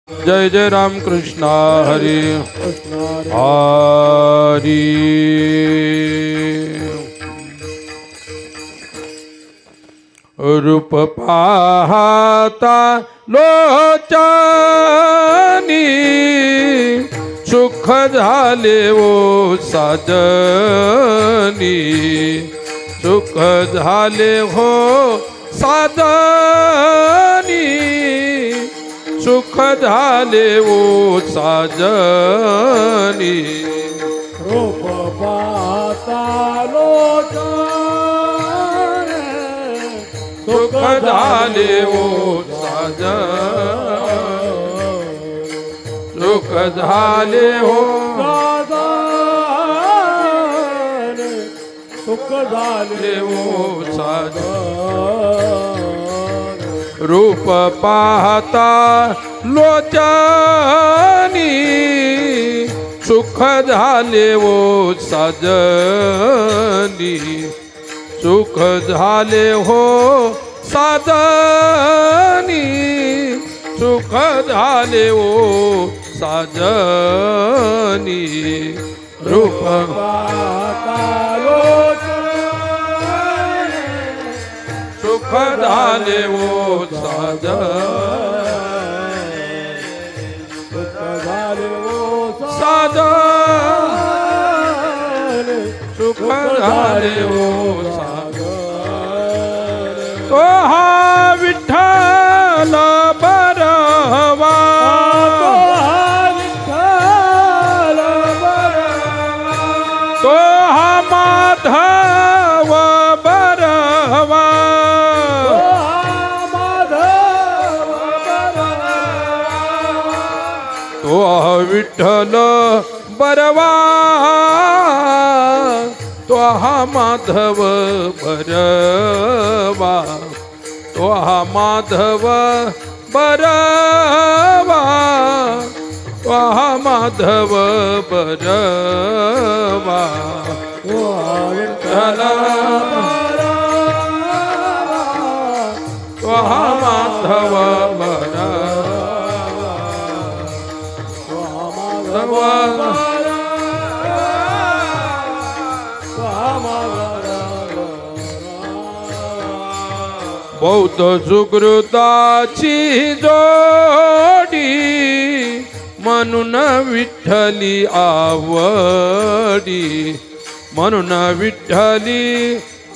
जय जय राम कृष्ण हरी हरी। रूप पाहता लोचनी सुख झाले ओ साजनी, सुख झाले हो साजनी, सुख झाले ओ साजनी। रूप पाहता लोचनी सुख झाले ओ साजनी, सुख झाले हो साजनी, सुख झाले ओ साजनी। रूप पाहता लोचनी सुख झाले ओ साजनी, सुख झाले हो साजनी, सुख झाले ओ साजनी। रूप पाहता लोचनी सुख झाले ओ साजनी, सुख झाले ओ साजनी, सुख झाले ओ साजनी। तो हा विठ्ठल बरवा, तो हा माधव बरवा, तो हा विठ्ठल बरवा, तो हा माधव बरवा, तो हा माधव बरवा, तो हा माधव बरवा। विठ्ठल तो हा माधव बरवा, बौद्ध सुकृताची जोडी म्हणून विठ्ठली आवडी, म्हणून विठ्ठली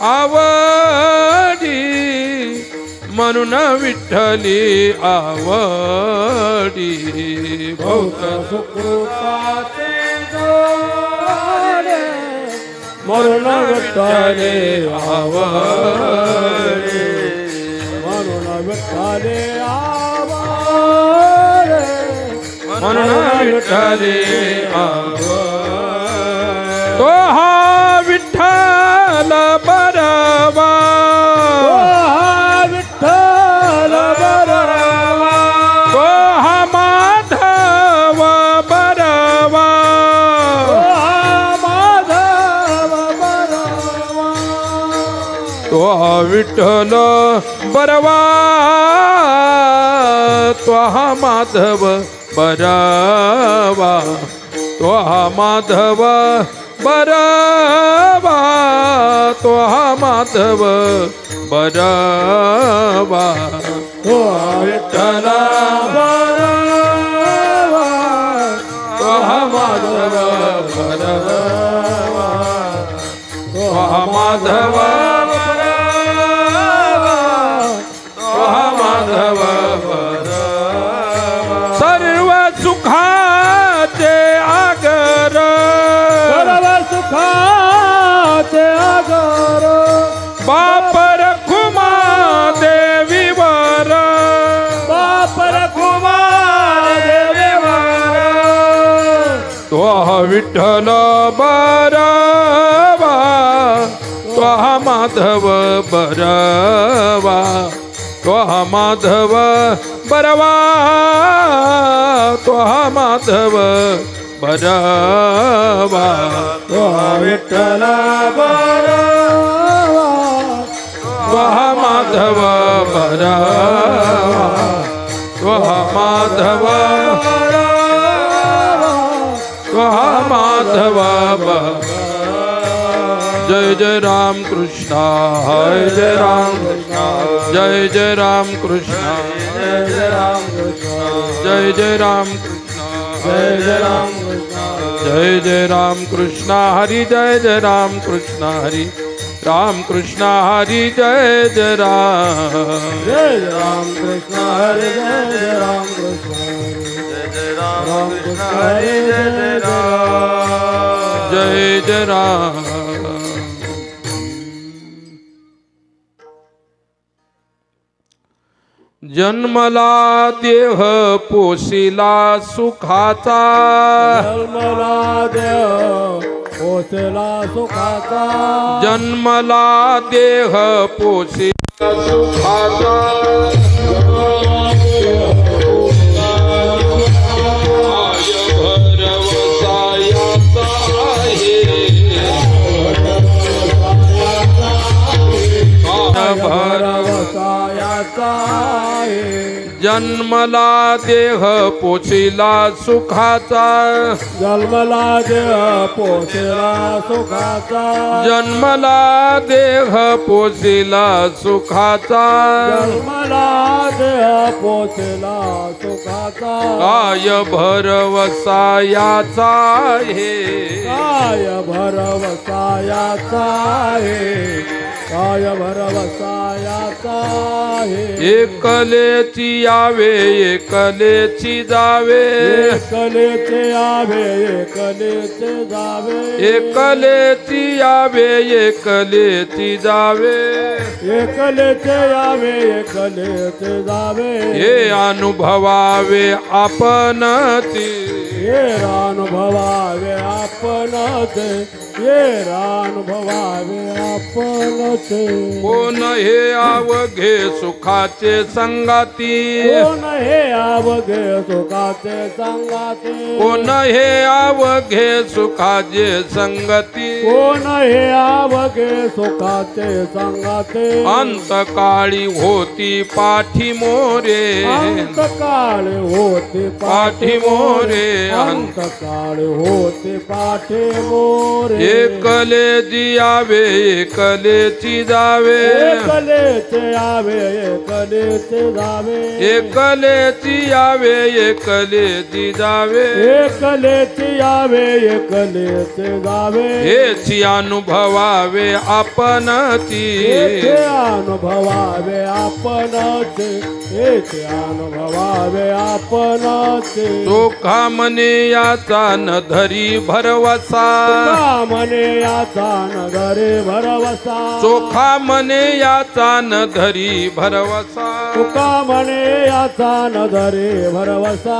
आवडी, म्हणून विठ्ठली आवडी। बौद्ध सुकृताचे जोडे म्हणून विठ्ठले आवडी, म्हणून विठ्ठले आवडे, म्हणून विठ्ठली आवडी। तो हा विठ्ठल बरवा, विठ्ठल बरवा, तो हा माधव बरवा, माधव बरवा, तो हा विठ्ठल बरवा, तो हा माधव बरवा, तो हा माधव बरवा, तो हा माधव बरवा। तो विठ्ठल बरवा, तो हा माधव बरवा, तो हा माधव बरवा, तो हा माधव बरवा। सर्व सुखाचे आगर, सर्व सुखाचे आगर, बाप रखुमा देवीवर, बाप रखुमा देवीवर, तो हा विठ्ठल बरवा, तो हा माधव बरवा, तो हा माधव बरवा, तो हा माधव बरवा। तो विठ्ठल बरवा, तो हा माधव बरवा, त्वः माधव त्वः माधव जय जय राम कृष्ण जय राम कृष्ण जय जय राम कृष्ण जय राम कृष्ण जय जय राम कृष्ण जय जय राम कृष्ण जय जय राम कृष्ण हरि जय जय राम कृष्ण हरि राम कृष्ण हरि जय जय राम कृष्ण हरे जय जय राम कृष्ण जय जय राम कृष्ण हरे जय जय राम जय जय राम जन्मला देह पोशिला सुखाचा जन्मला देह पोचला सुखाचा जन्मला देह पोशिला सुखाचा जन्मला देह पोशिला सुखाचा जन्मला देह पोचला सुखाचा जन्मला देह पोशिला सुखाचा जन्मला देह पोचला सुखाचा काय भरवसायाचा हे काय भरवसायाचा आहे काय भरवसायाचा आहे एकलेची यावे एकलेची जावे एकलेचे यावे एकलेचे जावे एकलेची यावे एकलेची जावे एकलेचे यावे एकलेचे जावे हे अनुभवावे आपणती ये रानुभवावे आपणच ये रानुभवावे आपणच कोण हे अवघे सुखाचे संगाती कोण हे अवघे सुखाचे संगाती कोण हे अवघे सुखाचे संगती कोण हे अवघे सुखाचे संगाती अंतकाळी होती पाठी मोरे अंतकाळ होते पाठी मोरे अंतकाळ होते पाठे मोरे एकलेची यावे एकलेची जावे एकलेचे यावे एकलेचे जावे एकलेची यावे एकलेची जावे एकलेचे यावे एकलेचे जावे हेची अनुभवावे आपणती येथे अनुभवावे आपणच येथे अनुभवावे आपणच चोखा मने याचा न धरी भरवसा मने याचा नगरे भरवसा चोखा मने याचा न धरी भरवसा तुका मने याचा नगरे भरवसा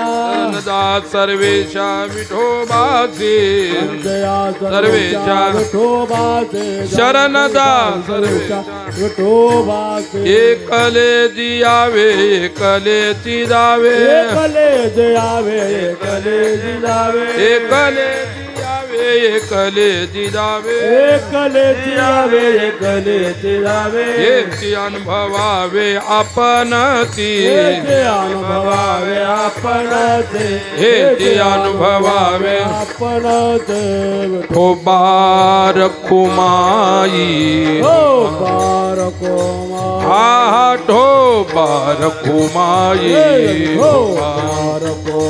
नदा सर्वेशा विठोबाचे जया सर्वेच्या विठोबाचे शरणदा सर्वेच्या सर्वेच्या विठोबाचे एकलेची यावे एकलेची जावे एकलेचे यावे एकलेचे जावे एकलेची यावे एकलेची जावे एकलेचे यावे एकलेचे जावे हेची अनुभवावे आपणती येथे अनुभवावे आपणच हेची अनुभवावे आपणच ठोबार खुमाई हो बारको हा हा ठोबार खुमाई हो बारको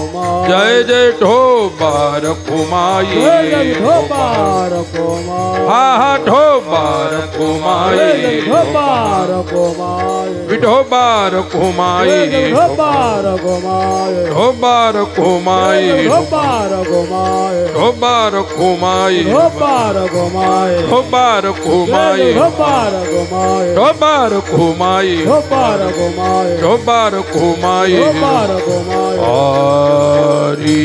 जय जय ठोबार खुमाई हो बारको हा हा ठोबार खुमाई बारको विठोबार खुमाई बारको ठोबार खुमाई बारको ठोबार खुमाई बारको ठोबार खुमाई बारको ठोबार खुमाई बारको ठोबार खुमाई बारको हरी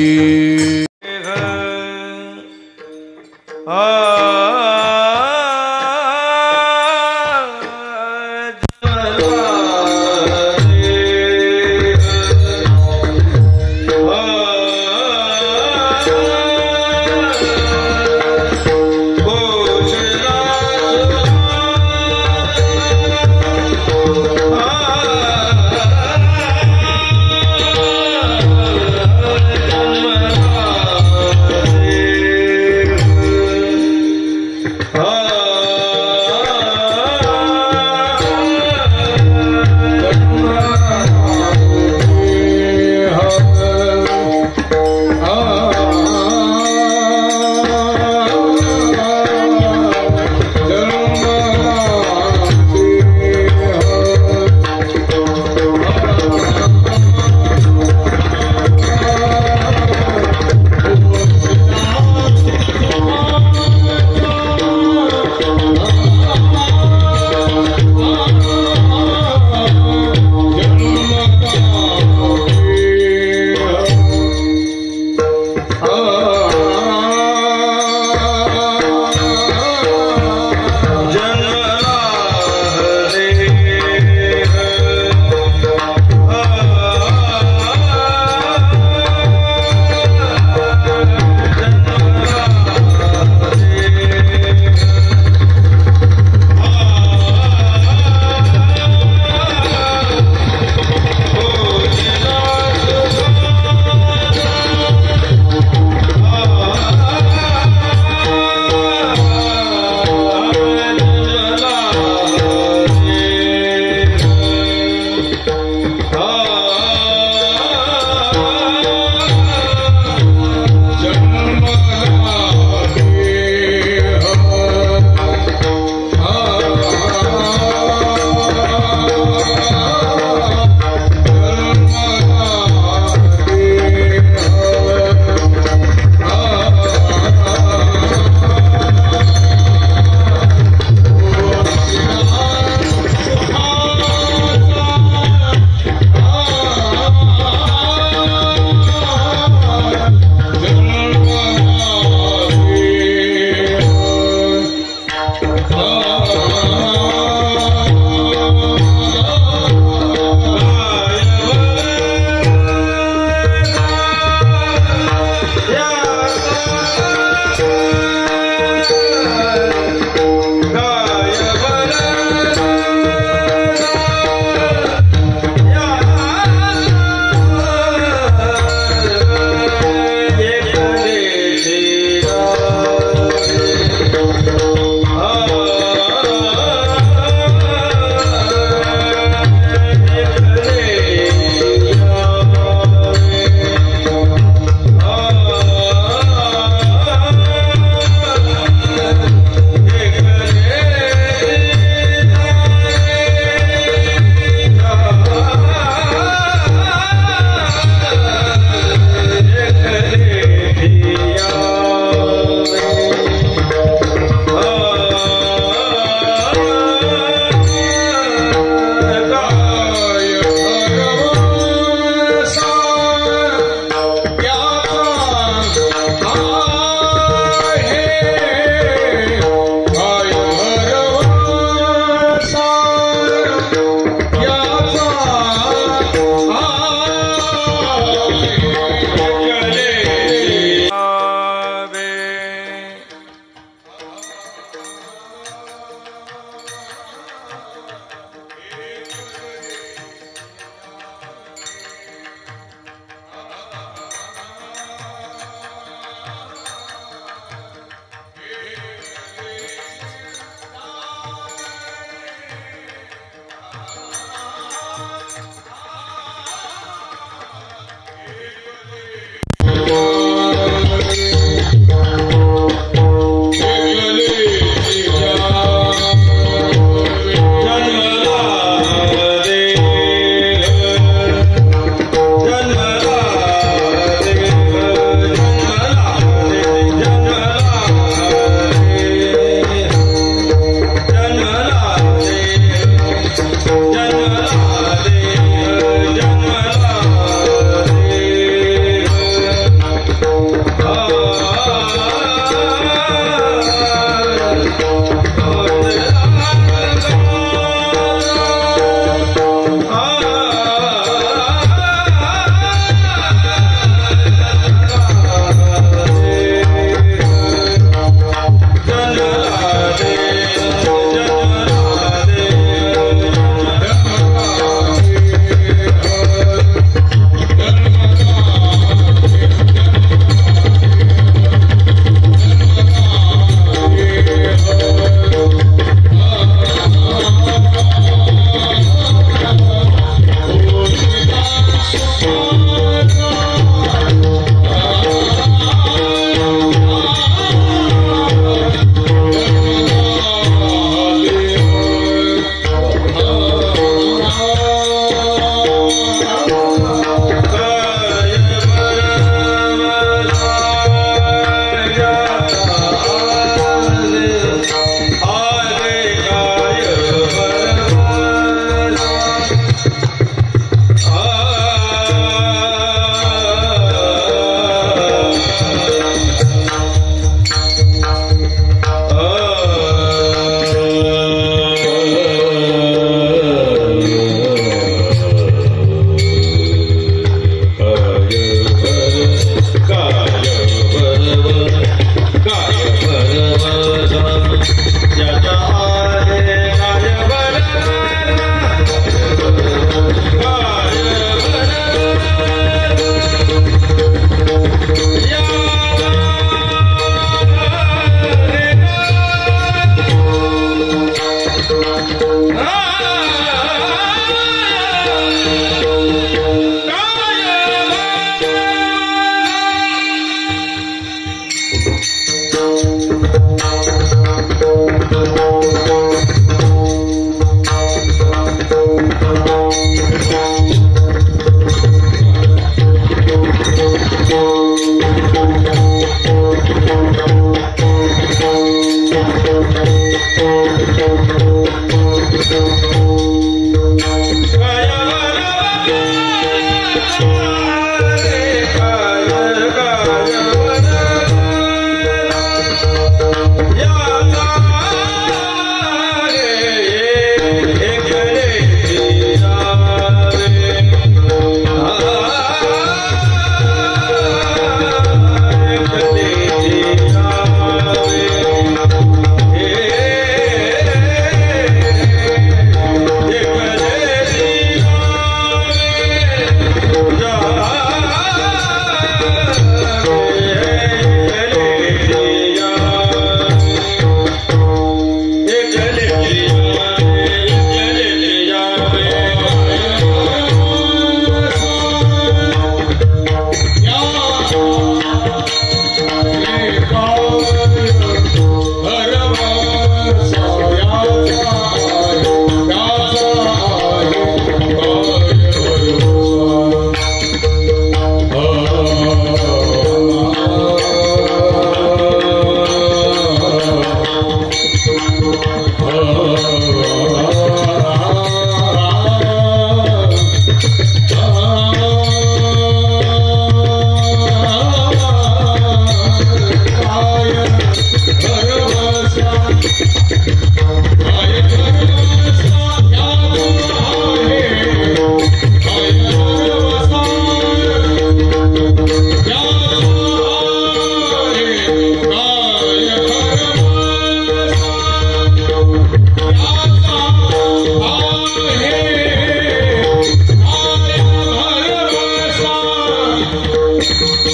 Hey,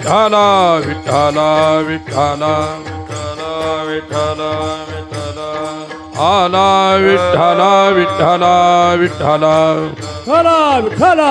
विठ्ठला विठ्ठला विठ्ठला विठ्ठला विठ्ठला आला विठ्ठला विठ्ठला विठ्ठला विठ्ठला विठ्ठला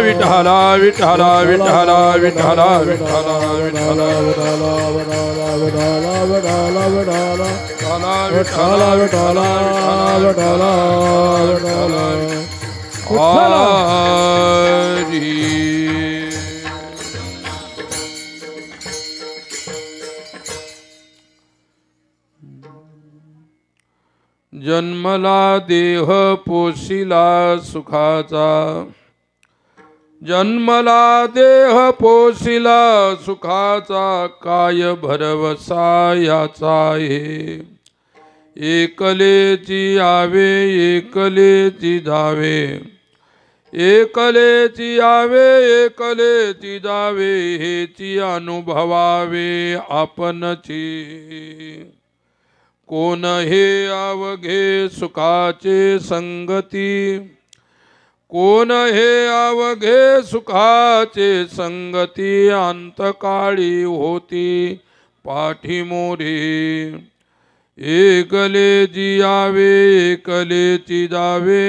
विठ्ठला विठ्ठला विठ्ठला विठ्ठला विठ्ठला विठ्ठला विठ्ठला विठ्ठला जन्मला देह पोशिला सुखाचा जन्मला देह पोशिला सुखाचा काय भरवसा याचा आहे एकलेची आवे एकलेची जावे एकलेची आवे एकलेची जावे हेची अनुभवावे आपणची कोण हे अवघे सुखाचे संगती कोण हे अवघे सुखाचे संगती अंतकाळी होती पाठीमोरे एकलेची आवे एकलेची जावे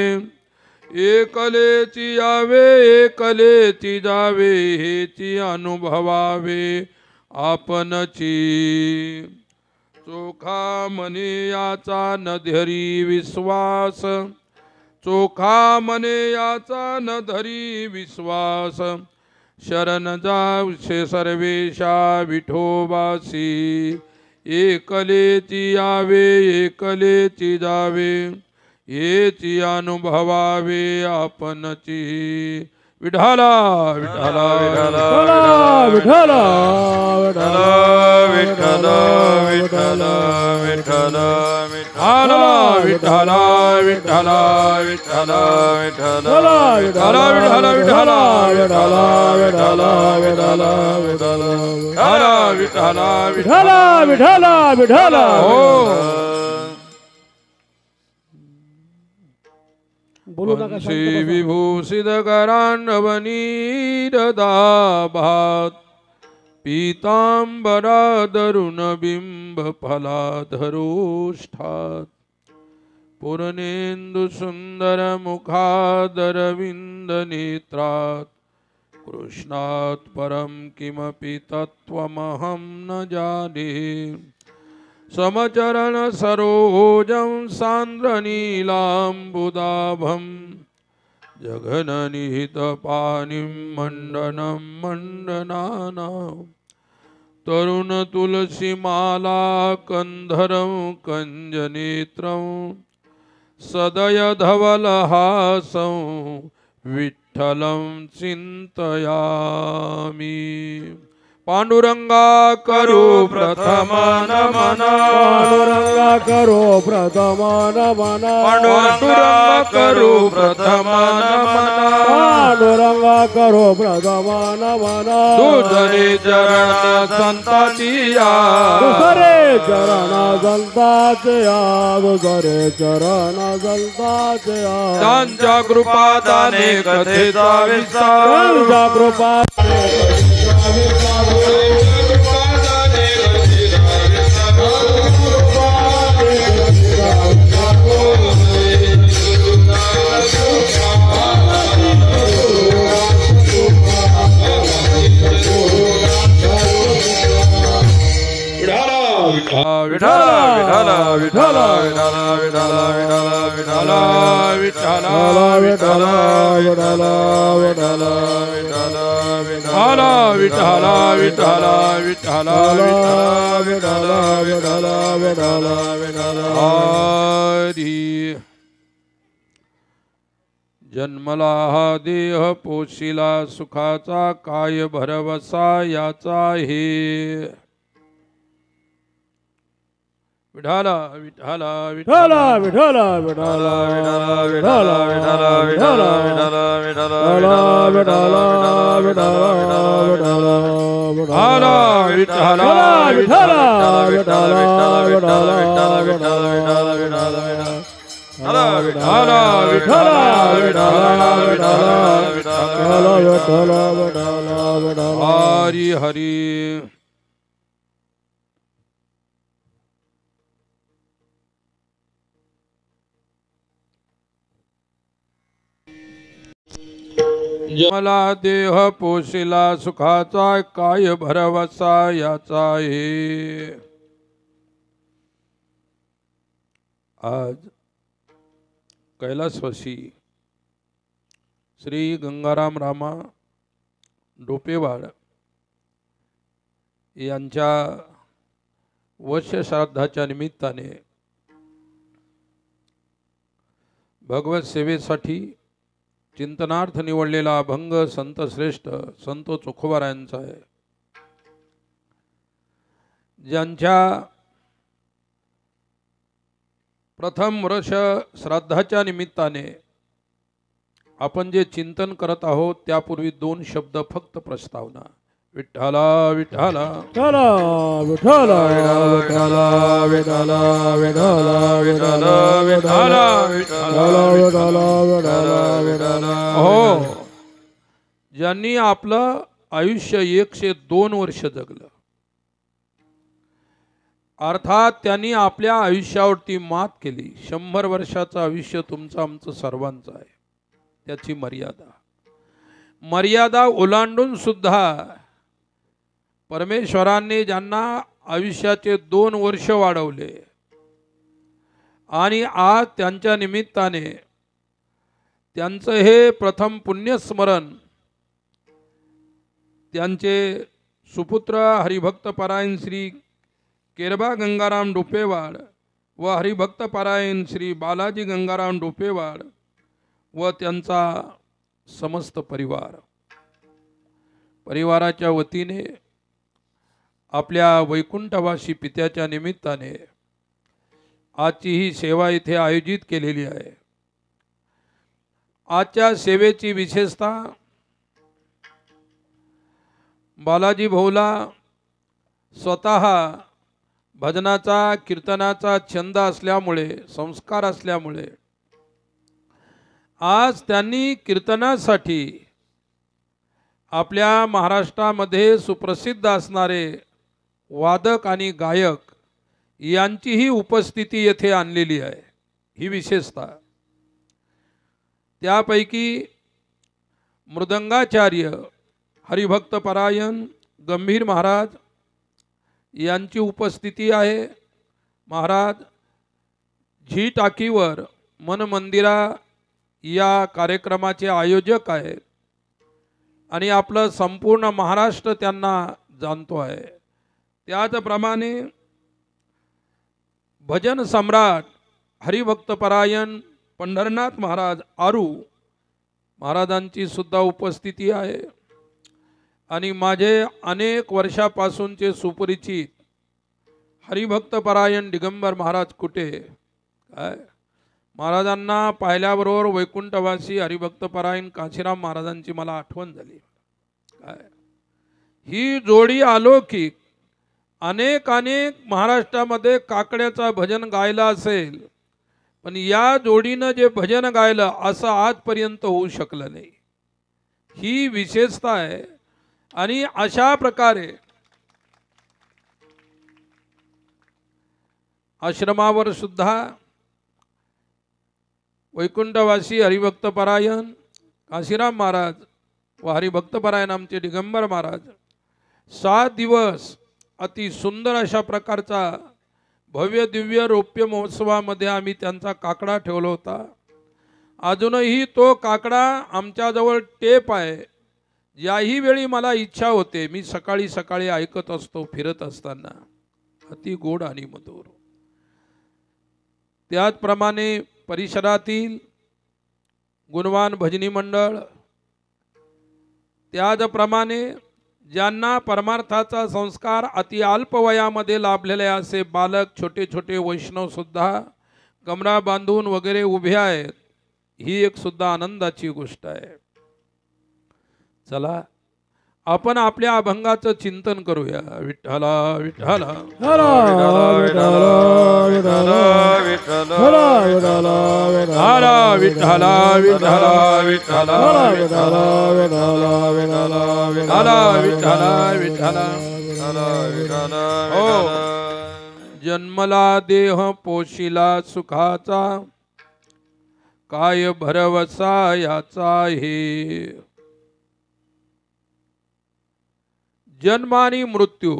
एकलेची आवे एकलेची जावे हेची अनुभवावे आपणची चोखा मने याचा न धरी विश्वास चोखा मने याचा न धरी विश्वास शरण जावशे सर्वेशा विठोबासी एकलेची आवे एकलेची जावे हेची अनुभवावे आपणची विठ्ठला विठ्ठला विठ्ठला विठ्ठला विठ्ठला विठ्ठला विठ्ठला विठ्ठला विठ्ठला विठ्ठला विठ्ठला विठ्ठला विठ्ठला विठ्ठला विठ्ठला विठ्ठला विठ्ठला विठ्ठला विठ्ठला वंशी विभूषित करान्नवनीरदाभात पीतांबरा दरुण बिंब फलाधरोष्ठात पूर्णेन्दु सुंदर मुखादरविंद नेत्रात कृष्णात् परम किमपि तत्त्वमहं न जाने समचरण सरोजं सान्द्रनीलाम्बुदाभं जघननिहितपानिं मण्डनं मण्डनानां तरुणतुलसीमाला कन्धरं कञ्जनेत्रं सदयधवलहासं विठ्ठलं चिन्तयामि पांडुरंगा करो प्रथम नमन पांडुरंगा करो प्रथम नमन पांडुरंगा करो प्रथम नमन पांडुरंगा करो प्रथम नमन दुसरे चरण संतातिया दुसरे चरण संताचे दुसरे चरण संताचे त्यांच्या कृपादाने कथेचा विस्तार त्यांच्या कृपा विठ्ठला विठ्ठला विठ्ठला विठ्ठला विठ्ठला विठ्ठला विठ्ठला विठ्ठला विठ्ठला विठ्ठला विठ्ठला विठ्ठला विठ्ठला विठ्ठला विठ्ठला विठ्ठला विठ्ठला हरी जन्मला हा देह पोशिला सुखाचा काय भरवसा याचा हे विठाला विठाला विठाला विठाला विठाला विठाला विठाला विठाला विठाला विठाला विठाला विठाला विठाला विठाला विठाला विठाला हरी हरी मला देह पोशिला सुखाचा काय भरवसा याचा हे आज कैलासवासी श्री गंगाराम रामा डोपेवाड यांच्या वर्ष श्राद्धाच्या निमित्ताने भगवत सेवेसाठी चिंतनार्थ निवडलेला अभंग संत श्रेष्ठ संत चोखोबारायांचा आहे, ज्यांच्या प्रथम वर्ष श्राद्धाच्या निमित्ताने आपण जे चिंतन करत आहोत त्यापूर्वी दोन शब्द फक्त प्रस्तावना. विठ्ठला विठ्ठला विठ्ठला विठ्ठला विठ्ठला विठ्ठला विठ्ठला विठ्ठला विठ्ठला विठ्ठला. हो, ज्यांनी आपलं आयुष्य 102 वर्ष जगलं, अर्थात त्यांनी आपल्या आयुष्यावरती मात केली. 100 वर्षाचं आयुष्य तुमचं आमचं सर्वांचं आहे. त्याची मर्यादा ओलांडून सुद्धा परमेश्वरांनी ज्यांना आयुष्याचे 2 वर्ष वाढवले आणि आज त्यांच्या निमित्ताने त्यांचं हे प्रथम पुण्यस्मरण त्यांचे सुपुत्र हरिभक्तपरायण श्री केरबा गंगाराम डोपेवाड व हरिभक्तपरायण श्री बालाजी गंगाराम डोपेवाड व त्यांचा समस्त परिवाराच्या वतीने आपल्या वैकुंठवासी पित्याच्या निमित्ताने आजची ही सेवा इथे आयोजित केलेली आहे. आजच्या सेवेची विशेषता बालाजी भाऊला स्वतः भजनाचा कीर्तनाचा छंद असल्यामुळे, संस्कार असल्यामुळे आज त्यांनी कीर्तनासाठी आपल्या महाराष्ट्रामध्ये सुप्रसिद्ध असणारे वादक आणि गायक यांचीही उपस्थिती येथे आणलेली आहे. ही विशेषता. त्यापैकी मृदंगाचार्य हरिभक्तपरायण गंभीर महाराज यांची उपस्थिती आहे. महाराज झी टाकीवर मन मंदिरा या कार्यक्रमाचे आयोजक आहेत आणि आपलं संपूर्ण महाराष्ट्र त्यांना जाणतो आहे. त्याचप्रमाणे भजन सम्राट हरिभक्तपरायण पंढरनाथ महाराज आरू महाराजांची सुद्धा उपस्थिती आहे आणि माझे अनेक वर्षापासूनचे सुपरिचित हरिभक्तपरायण दिगंबर महाराज कुटे काय महाराजांना पाहिल्याबरोबर वैकुंठवासी हरिभक्तपरायण काशीराम महाराजांची मला आठवण झाली. काय ही जोडी अलौकिक. अनेक महाराष्ट्रामध्ये काकड्याचा भजन गायला असेल, पण या जोडीनं जे भजन गायलं असं आजपर्यंत होऊ शकलं नाही. ही विशेषता आहे. आणि अशा प्रकारे आश्रमावर सुद्धा वैकुंठवासी हरिभक्तपरायण काशीराम महाराज व हरिभक्तपरायण आमचे दिगंबर महाराज 7 दिवस अति सुंदर अशा प्रकारचा भव्य दिव्य रौप्य महोत्सवामध्ये आम्ही त्यांचा काकडा ठेवला होता. अजूनही तो काकडा आमच्याजवळ टेप आहे. याही वेळी मला इच्छा होते, मी सकाळी सकाळी ऐकत असतो फिरत असताना, अति गोड आणि मधुर. त्याचप्रमाणे परिसरातील गुणवान भजनी मंडळ, त्याचप्रमाणे ज्यांना परमार्थाचा संस्कार अति अल्प वयामध्ये लाभलेले असे बालक, छोटे छोटे वैष्णव सुद्धा कमरा बांधून वगैरे उभे आहेत, ही एक सुद्धा आनंदाची गोष्ट आहे. चला आपण आपल्या अभंगाचं चिंतन करूया. विठ्ठला विठ्ठला हरा विठ्ठला विठ्ठला विठ्ठला विठ्ठला हरा विठ्ठला विठ्ठला विठ्ठला विठ्ठला विठ्ठला विठ्ठला हरा विठ्ठला विठ्ठला. हो, जन्मला देह पोशिला सुखाचा, काय भरवसा याचा हे. जन्म आणि मृत्यू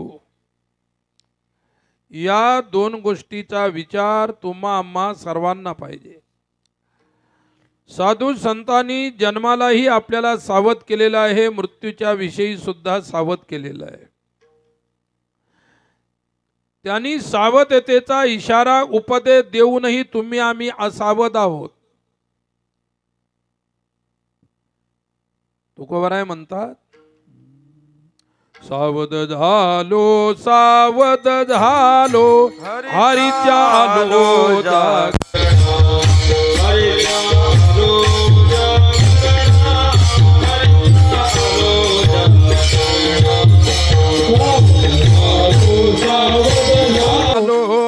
या दोन गोष्टीचा विचार तुम्हा आम्हा सर्वांना पाहिजे. साधू संतांनी जन्मालाही आपल्याला सावध केलेला आहे, मृत्यूच्या विषयी सुद्धा सावध केलेला आहे. त्यांनी सावधतेचा इशारा उपदेश देऊनही तुम्ही आम्ही असावध आहोत. तुकोबाराय म्हणतात, सावध झालो सावध झालो हरीच्या आलो जाग.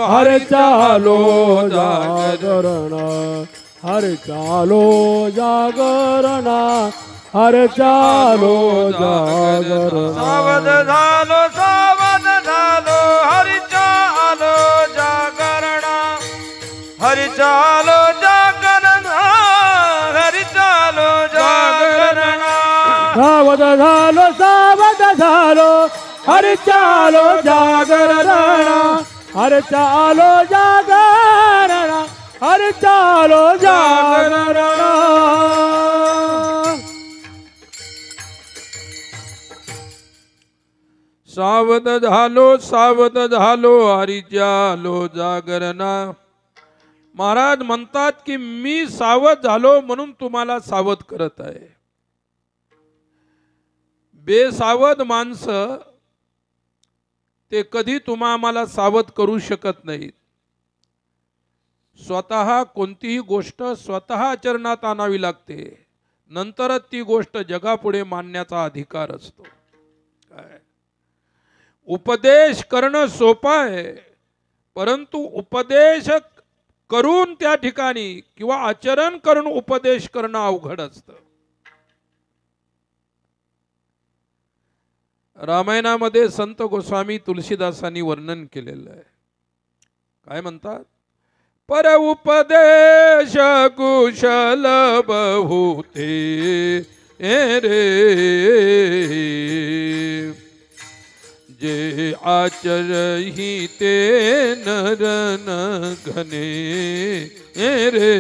हर चालो जागरण, हर चालो जागरण, हर चालो जागरण. सावध झालो हरी चालो जागरण, हरी चालो जागरण, हरी चालो जागरण. सावध झालो हर चालो जागरण, हर चालो जागरण, हर चालो जागरण. सावध झालो हरीच्या आलो जागरणा. महाराज म्हणतात की मी सावध झालो म्हणून तुम्हाला सावध करत आहे. बेसावध माणसं ते कधी तुम्हा आम्हाला सावध करू शकत नाहीत. स्वतः कोणतीही गोष्ट स्वतः आचरणात आणावी लागते, नंतरच ती गोष्ट जगापुढे मांडण्याचा अधिकार असतो. काय उपदेश करणं सोपं आहे, परंतु उपदेश करून त्या ठिकाणी किंवा आचरण करून उपदेश करणं अवघड असतं. रामायणामध्ये संत गोस्वामी तुलसीदासांनी वर्णन केलेलं आहे. काय म्हणतात, पर उपदेश कुशल बहुते रे, जे आचरही ते नर न घने रे.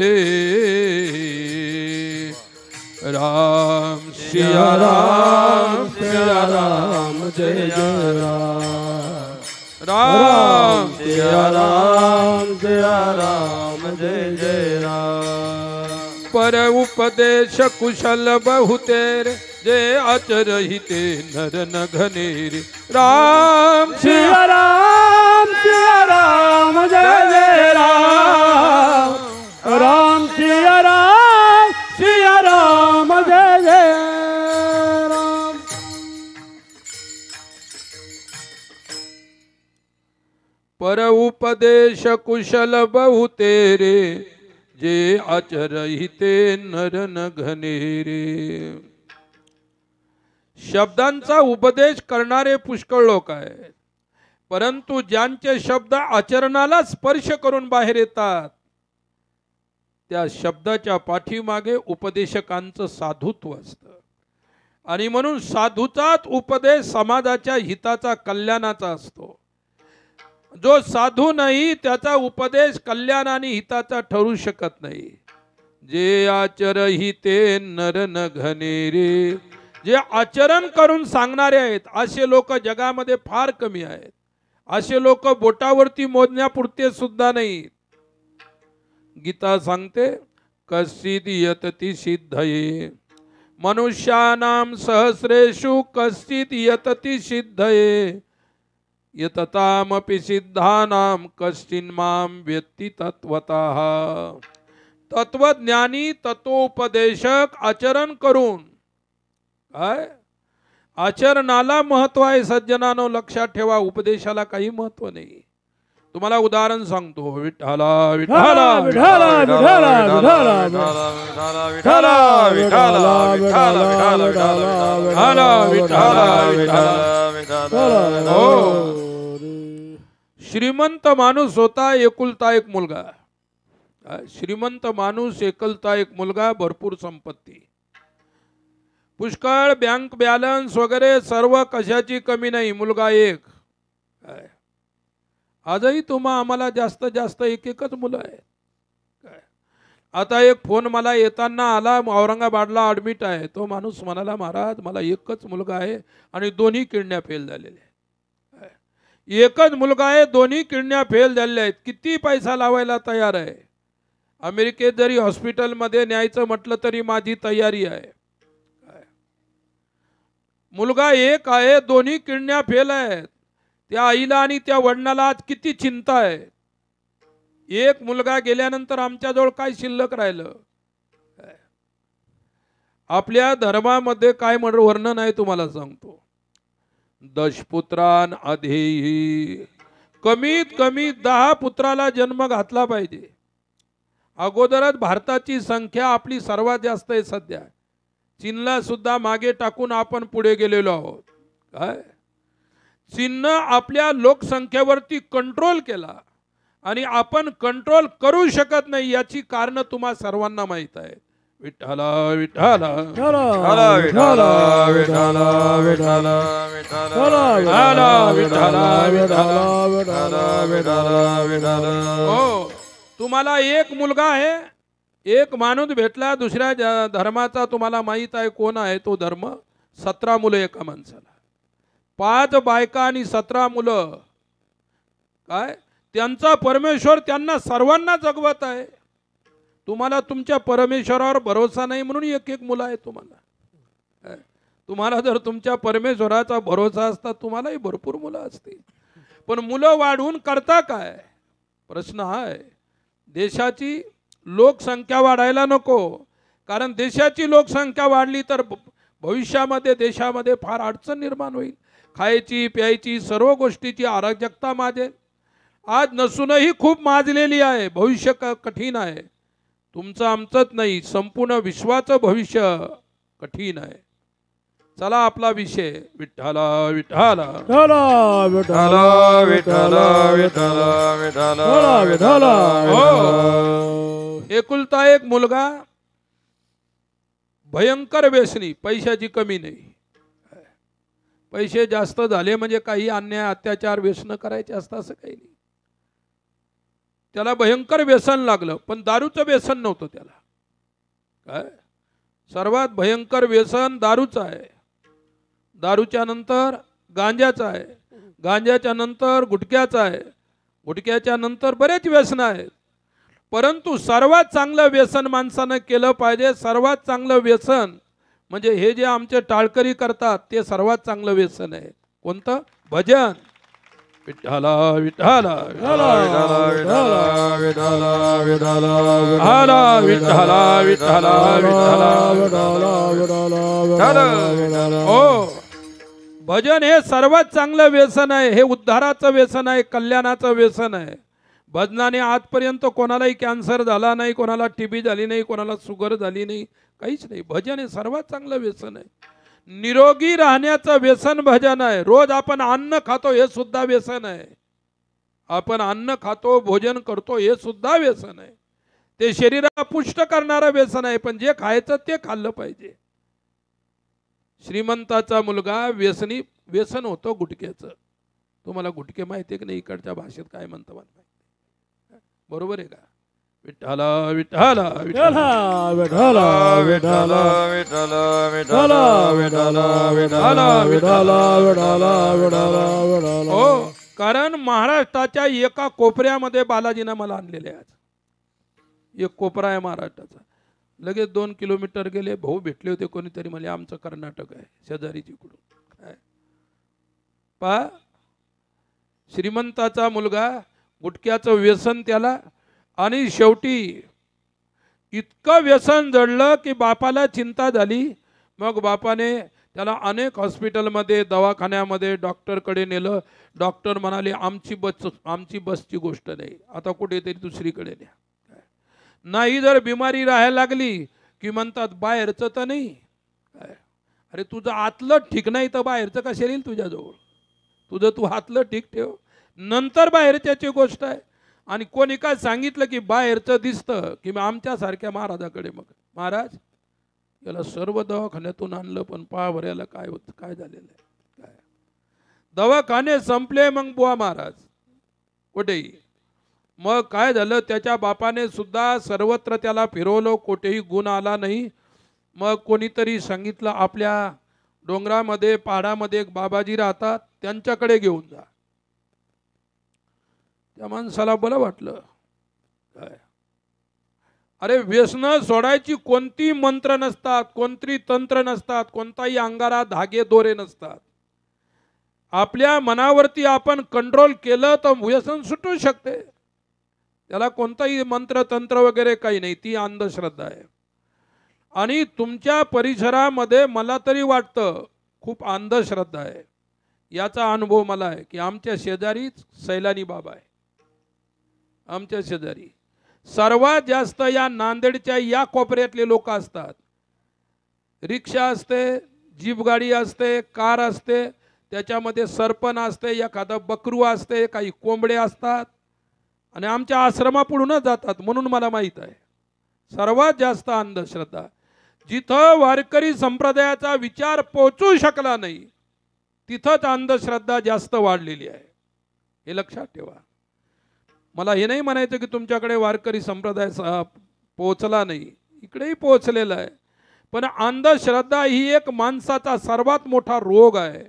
राम सिया राम सिया राम जय जय राम, राम सिया राम सिया राम जय जय राम. पर उपदेश कुशल बहुतेर, जे आचरही ते नर न घनेर. राम सिया राम जय जय राम, राम सिया राम जय जय राम. पर उपदेश कुशल बहुतेरे, जे आचरही ते नर न घनेरे. शब्दांचा उपदेश करणारे पुष्कळ लोक आहेत, परंतु ज्यांचे शब्द आचरणाला स्पर्श करून बाहेर येतात, त्या शब्दाच्या पाठीमागे उपदेशकांचं साधुत्व असतं. आणि म्हणून साधूचाच उपदेश समाजाच्या हिताचा, कल्याणाचा असतो. जो साधू नाही त्याचा उपदेश कल्याण आणि हिताचा ठरू शकत नाही. जे आचरही ते नर न घनेरे, जे आचरण करून सांगणारे आहेत असे लोक जगामध्ये फार कमी आहेत. असे लोक बोटावरती मोजण्यापुरते सुद्धा नाही. गीता सांगते, कश्चित् यतति सिद्धये मनुष्याणां सहस्रेषु कश्चित् यतति सिद्धये यततामपि सिद्धानां कश्चिन्मां व्यक्ति तत्वतः. तत्वज्ञानी तत्वोपदेशक आचरण करून काय आचरणाला महत्व आहे. सज्जनानो लक्षात ठेवा, उपदेशाला काही महत्व नाही. तुम्हाला उदाहरण सांगतो. विठ्ठला विठ्ठला विठ्ठला विठ्ठला विठ्ठला श्रीमंत माणूस होता, एकुलता एक मुलगा. श्रीमंत माणूस, एकुलता एक मुलगा, भरपूर संपत्ती, पुष्कळ बँक बॅलन्स वगैरे सर्व, कशाची कमी नाही. मुलगा एक. आजही आम्हाला जास्त जास्त एक एकच मुलं आहेत. आता एक फोन मला येताना आला, औरंगाबादला ॲडमिट आहे. तो माणूस म्हणाला, महाराज मला एकच मुलगा आहे आणि दोन्ही किडन्या फेल झालेल्या आहेत. एकच मुलगा आहे, दोन्ही किडन्या फेल झालेल्या आहेत. किती पैसा लावायला तयार आहे. अमेरिकेत जरी हॉस्पिटलमध्ये न्यायचं म्हटलं तरी माझी तयारी आहे. मुलगा एक आहे, दोन्ही किडन्या फेल आहेत. त्या आईला आणि त्या वडिलांना आज किती चिंता आहे. एक मुलगा गेल्यानंतर आमच्याजवळ काय शिल्लक राहिलं. आपल्या धर्मामध्ये काय वर्णन आहे तुम्हाला सांगतो. दशपुत्रान अधेही, कमीत कमी 10 पुत्राला जन्म घातला पाहिजे. अगोदरच भारताची संख्या आपली सर्वात जास्त आहे सध्या. चीनला सुद्धा मागे टाकून आपण पुढे गेलेलो आहोत. काय चीननं आपल्या लोकसंख्येवरती कंट्रोल केला आणि आपण कंट्रोल करू शकत नाही. याची कारण तुम्हा सर्वांना माहित आहे. विठ्ठला विठ्ठला विठ्ठला विठ्ठला विठ्ठला विठ्ठला विठ्ठला. हो, तुम्हाला एक मुलगा आहे, एक माणूस भेटला दुसऱ्या धर्माचा. तुम्हाला माहित आहे कोण आहे तो धर्म. 17 मुलं एका माणसाला, 5 बायका आणि 17 मुलं. काय त्यांचा परमेश्वर त्यांना सर्वांना जगवत आहे. तुम्हाला तुमच्या परमेश्वरावर भरोसा नाही म्हणून एक एक मुलं आहे तुम्हाला. तुम्हाला जर तुमच्या परमेश्वराचा भरोसा असता तुम्हालाही भरपूर मुलं असती. पण मुलं वाढवून करता काय, प्रश्न हा आहे. देशाची लोकसंख्या वाढायला नको. कारण देशाची लोकसंख्या वाढली तर भविष्यामध्ये देशामध्ये फार अडचण निर्माण होईल. खायची प्यायची सर्व गोष्टीची अराजकता माजेल. आज नसूनही खूप माजलेली आहे. भविष्य कठीण आहे. तुमचं आमचंच नाही, संपूर्ण विश्वाचं भविष्य कठीण आहे. चला आपला विषय. विठ्ठला विठ्ठला विठ्ठला विठ्ठला विठ्ठला विठ्ठला विठ्ठला विठ्ठला. एकुलता एक मुलगा, भयंकर व्यसनी, पैशाची कमी नाही. पैसे जास्त झाले म्हणजे काही अन्याय अत्याचार व्यसन करायचे असतं असं काही नाही. त्याला भयंकर व्यसन लागलं, पण दारूचं व्यसन नव्हतं त्याला. काय सर्वात भयंकर व्यसन दारूचं आहे. दारूच्या नंतर गांजाचं आहे, गांजाच्या नंतर गुटख्याचं आहे, गुटख्याच्या नंतर बरेच व्यसन आहेत. परंतु सर्वात चांगलं व्यसन माणसानं केलं पाहिजे. सर्वात चांगलं व्यसन म्हणजे हे जे आमचे टाळकरी करतात ते सर्वात चांगलं व्यसन आहे. कोणतं? भजन. विठ्ठला विठ्ठला विठ्ठला विठ्ठला विठ्ठला विठ्ठला विठ्ठला. हो, भजन हे सर्वात चांगलं व्यसन आहे. हे उद्धाराचं व्यसन आहे, कल्याणाचं व्यसन आहे. भजनाने आजपर्यंत कोणालाही कॅन्सर झाला नाही, कोणाला टीबी झाली नाही, कोणाला शुगर झाली नाही, काहीच नाही. भजन हे सर्वात चांगलं व्यसन आहे. निरोगी राहण्याचं व्यसन भजन आहे. रोज आपण अन्न खातो हे सुद्धा व्यसन आहे. आपण अन्न खातो, भोजन करतो हे सुद्धा व्यसन आहे. ते शरीराला पुष्ट करणारं व्यसन आहे. पण जे खायचं ते खाल्लं पाहिजे. श्रीमंताचा मुलगा व्यसनी, व्यसन होतं गुटख्याचं. तुम्हाला गुटखे माहिती आहे की नाही? इकडच्या भाषेत काय म्हणतं मला बरोबर आहे का? विठ्ठला विठ्ठला विठ्ठला विठ्ठला विठ्ठला विठ्ठला विठ्ठला विठ्ठला विठ्ठला विठ्ठला विठ्ठला. हो, कारण महाराष्ट्राच्या एका कोपऱ्यामध्ये बालाजीनं मला आणलेले आहे. एक कोपरा आहे महाराष्ट्राचा. लगेच 2 किलोमीटर गेले, भाऊ भेटले होते कोणीतरी, म्हणजे आमचं कर्नाटक आहे शेजारीच इकडून. काय पहा, श्रीमंताचा मुलगा, गुटख्याचं व्यसन त्याला, आणि शेवटी इतकं व्यसन जडलं की बापाला चिंता झाली. मग बापाने त्याला अनेक हॉस्पिटलमध्ये, दवाखान्यामध्ये, डॉक्टरकडे नेलं. डॉक्टर म्हणाले आमची बसची गोष्ट नाही, आता कुठेतरी दुसरीकडे न्या. नाही जर बिमारी राहायला लागली की म्हणतात बाहेरचं तर नाही. अरे तुझं आतलं ठीक नाही तर बाहेरचं कशा येईल तुझ्याजवळ? तुझं तू आतलं ठीक ठेव, नंतर बाहेरच्याची गोष्ट आहे. आणि कोणी काय सांगितलं की बाहेरचं दिसतं की आमच्यासारख्या महाराजाकडे, मग महाराज याला सर्व दवाखान्यातून आणलं, पण पहा बरं याला काय होत, काय झालेलं आहे. काय दवाखाने संपले, मग बुवा महाराज कुठेही. मग काय झालं, त्याच्या बापाने सुद्धा सर्वत्र त्याला फिरवलं, कुठेही गुण आला नाही. मग कोणीतरी सांगितलं आपल्या डोंगरामध्ये, पहाडामध्ये एक बाबाजी राहतात, त्यांच्याकडे घेऊन जा. त्या माणसाला बरं वाटलं. काय अरे व्यसन सोडायची कोणती मंत्र नसतात, कोणती तंत्र नसतात, कोणताही अंगारा धागे दोरे नसतात. आपल्या मनावरती आपण कंट्रोल केलं तर व्यसन सुटू शकते. त्याला कोणताही मंत्र तंत्र वगैरे काही नाही, ती अंधश्रद्धा आहे. आणि तुमच्या परिसरामध्ये मला तरी वाटतं खूप अंधश्रद्धा आहे. याचा अनुभव मला आहे की आमच्या शेजारीच सैलानी बाबा आहे. आमच्या शेजारी सर्वात जास्त या नांदेडच्या या कोपऱ्यातले लोक असतात. रिक्षा असते, जीप गाडी असते, कार असते, त्याच्यामध्ये सरपण असते, एखादं बकरू असते, काही कोंबडे असतात, आणि आमच्या आश्रमापुढूनच जातात. म्हणून मला माहीत आहे सर्वात जास्त अंधश्रद्धा जिथं वारकरी संप्रदायाचा विचार पोहोचू शकला नाही तिथंच अंधश्रद्धा जास्त वाढलेली आहे. हे लक्षात ठेवा. मला हे नाही म्हणायचं की तुमच्याकडे वारकरी संप्रदाय पोहोचला नाही, इकडेही पोहोचलेला आहे. पण अंधश्रद्धा ही एक माणसाचा सर्वात मोठा रोग आहे.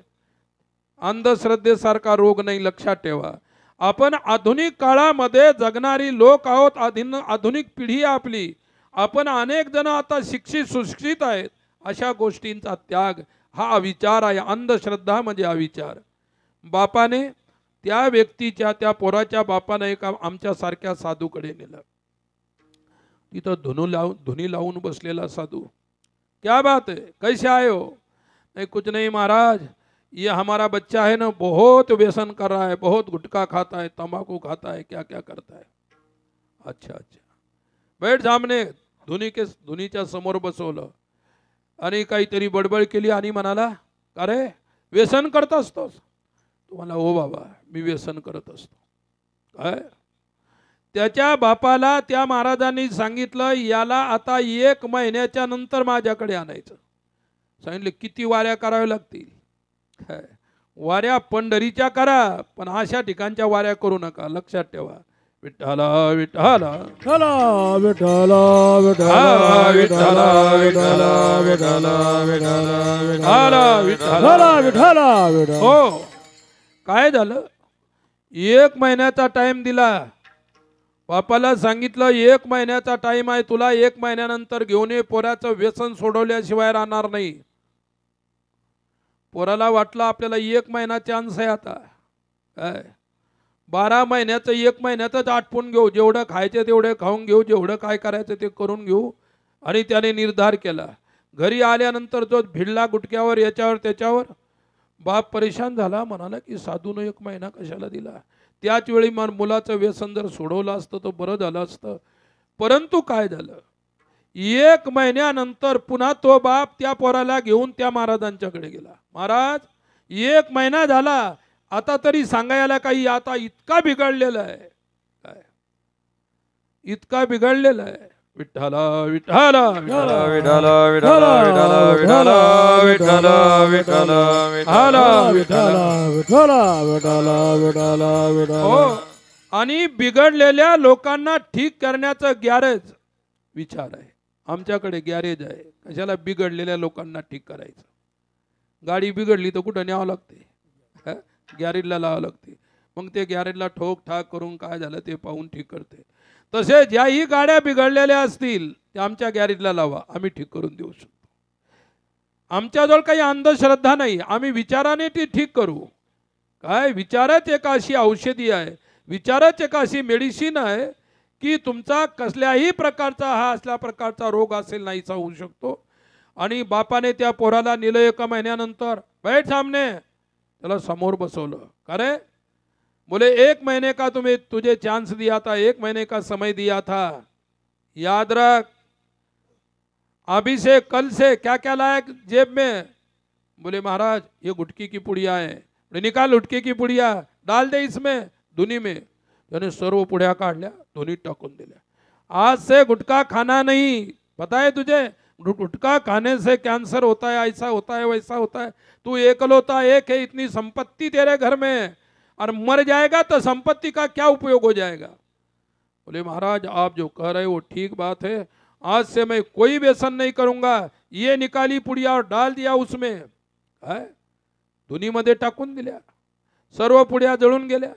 अंधश्रद्धेसारखा रोग नाही, लक्षात ठेवा. आपण आधुनिक काळामध्ये जगणारी लोक आहोत, आधुनिक पिढी आपली. आपण अनेक जण आता शिक्षित सुशिक्षित आहेत. अशा गोष्टींचा त्याग हा अविचार आहे. अंधश्रद्धा म्हणजे अविचार. बापाने त्या व्यक्तीच्या, त्या पोराच्या बापाने एका आमच्यासारख्या साधूकडे नेलं. तिथं धुनी लावून बसलेला साधू. क्या बात है, कैसे आए हो? नहीं कुछ नहीं महाराज, ये हमारा बच्चा है ना, बहुत व्यसन कर रहा है, बहुत गुटखा खाता है, तंबाकू खाता है, क्या क्या करता है. अच्छा अच्छा, बैठ सामने. धुनीच्या समोर बसवलं आणि काहीतरी बडबड केली आणि म्हणाला, अरे व्यसन करत असतोस? तुम्हाला हो बाबा मी व्यसन करत असतो. काय? त्याच्या बापाला त्या महाराजांनी सांगितलं याला आता 1 महिन्याच्या नंतर माझ्याकडे आणायचं. सांगितले किती वाऱ्या कराव्या लागतील? काय वाऱ्या पंढरीच्या करा, पण अशा ठिकाणच्या वाऱ्या करू नका. लक्षात ठेवा. विठ्ठला विठ्ठला विठ्ठला विठ्ठला विठ्ठला विठ्ठला विठ्ठला विठ्ठला विठ्ठला विठ्ठला. हो, काय झालं? 1 महिन्याचा टाइम दिला. बापाला सांगितलं 1 महिन्याचा टाइम आहे तुला, 1 महिन्यानंतर घेऊन ये. पोराचं व्यसन सोडवल्याशिवाय राहणार नाही. पोराला वाटलं आपल्याला 1 महिना चान्स आहे आता. काय 12 महिन्याचं 1 महिन्यातच आटपून घेऊ, जेवढं खायचं तेवढे खाऊन घेऊ, जेवढं काय करायचं ते करून घेऊ. आणि त्याने निर्धार केला. घरी आल्यानंतर जो भिडला गुटक्यावर, याच्यावर त्याच्यावर, बाप परेशान झाला. म्हणाला की साधूनं 1 महिना कशाला दिला? त्याच वेळी मुलाचं व्यसन जर सोडवलं असतं तर बरं झालं असतं. परंतु काय झालं, 1 महिन्यानंतर पुन्हा तो बाप त्या पोराला घेऊन त्या महाराजांच्याकडे गेला. महाराज 1 महिना झाला, आता तरी सांगायला काही, आता इतका बिघडलेला आहे. काय इतका बिघडलेला आहे. विठ्ठला विठ्ठला विठ्ठला विठ्ठला विठ्ठला विठ्ठला विठ्ठला विठ्ठला विठ्ठला विठ्ठला विठ्ठला. हो, आणि बिघडलेल्या लोकांना ठीक करण्याचं गॅरेज विचार आहे. आमच्याकडे गॅरेज आहे. कशाला बिघडलेल्या लोकांना ठीक करायचं? गाडी बिघडली तर कुठं न्यावं लागते? गॅरेजला लावावं लागते. मग ते गॅरेजला ठोक ठाक करून काय झालं ते पाहून ठीक करते. तसे ज्याही गाड्या बिघडलेल्या असतील त्या आमच्या गॅरेजला लावा, आम्ही ठीक करून देऊ शकतो. आमच्याजवळ काही अंधश्रद्धा नाही, आम्ही विचाराने ती ठीक करू. काय विचारच एक अशी औषधी आहे, विचारच एक अशी मेडिसिन आहे की तुमचा कसल्याही प्रकारचा हा असल्या प्रकारचा रोग असेल नाहीसा होऊ शकतो. आणि बापाने त्या पोराला नेलं 1 महिन्यानंतर, बैठ सामने, त्याला समोर बसवलं. का रे बोले 1 महीने का तुम्हें तुझे चांस दिया था, 1 महीने का समय दिया था, याद रख. अभी से कल से क्या क्या लाया जेब में. बोले महाराज ये गुटकी की पुड़िया है. निकाल गुटकी की पुड़िया, डाल दे इसमें धुनी में. त्याने सर्व पुड्या काढल्या, दोन्ही टाकून दिल्या. आज से गुटखा खाना नहीं, पता है तुझे, गुटखा खाने से कैंसर होता है, ऐसा होता है, वैसा होता है. तू एकलौता एक है, इतनी संपत्ति तेरे घर में, और मर जाएगा तो संपत्ति का क्या उपयोग हो जाएगा. बोले महाराज आप जो कह रहे हो वो ठीक बात है, आज से मैं कोई व्यसन नहीं करूंगा. ये निकाली पुड़िया और डाल दिया उसमें, धुनीमध्ये टाकून दिल्या, सर्व पुड्या जळून गेल्या.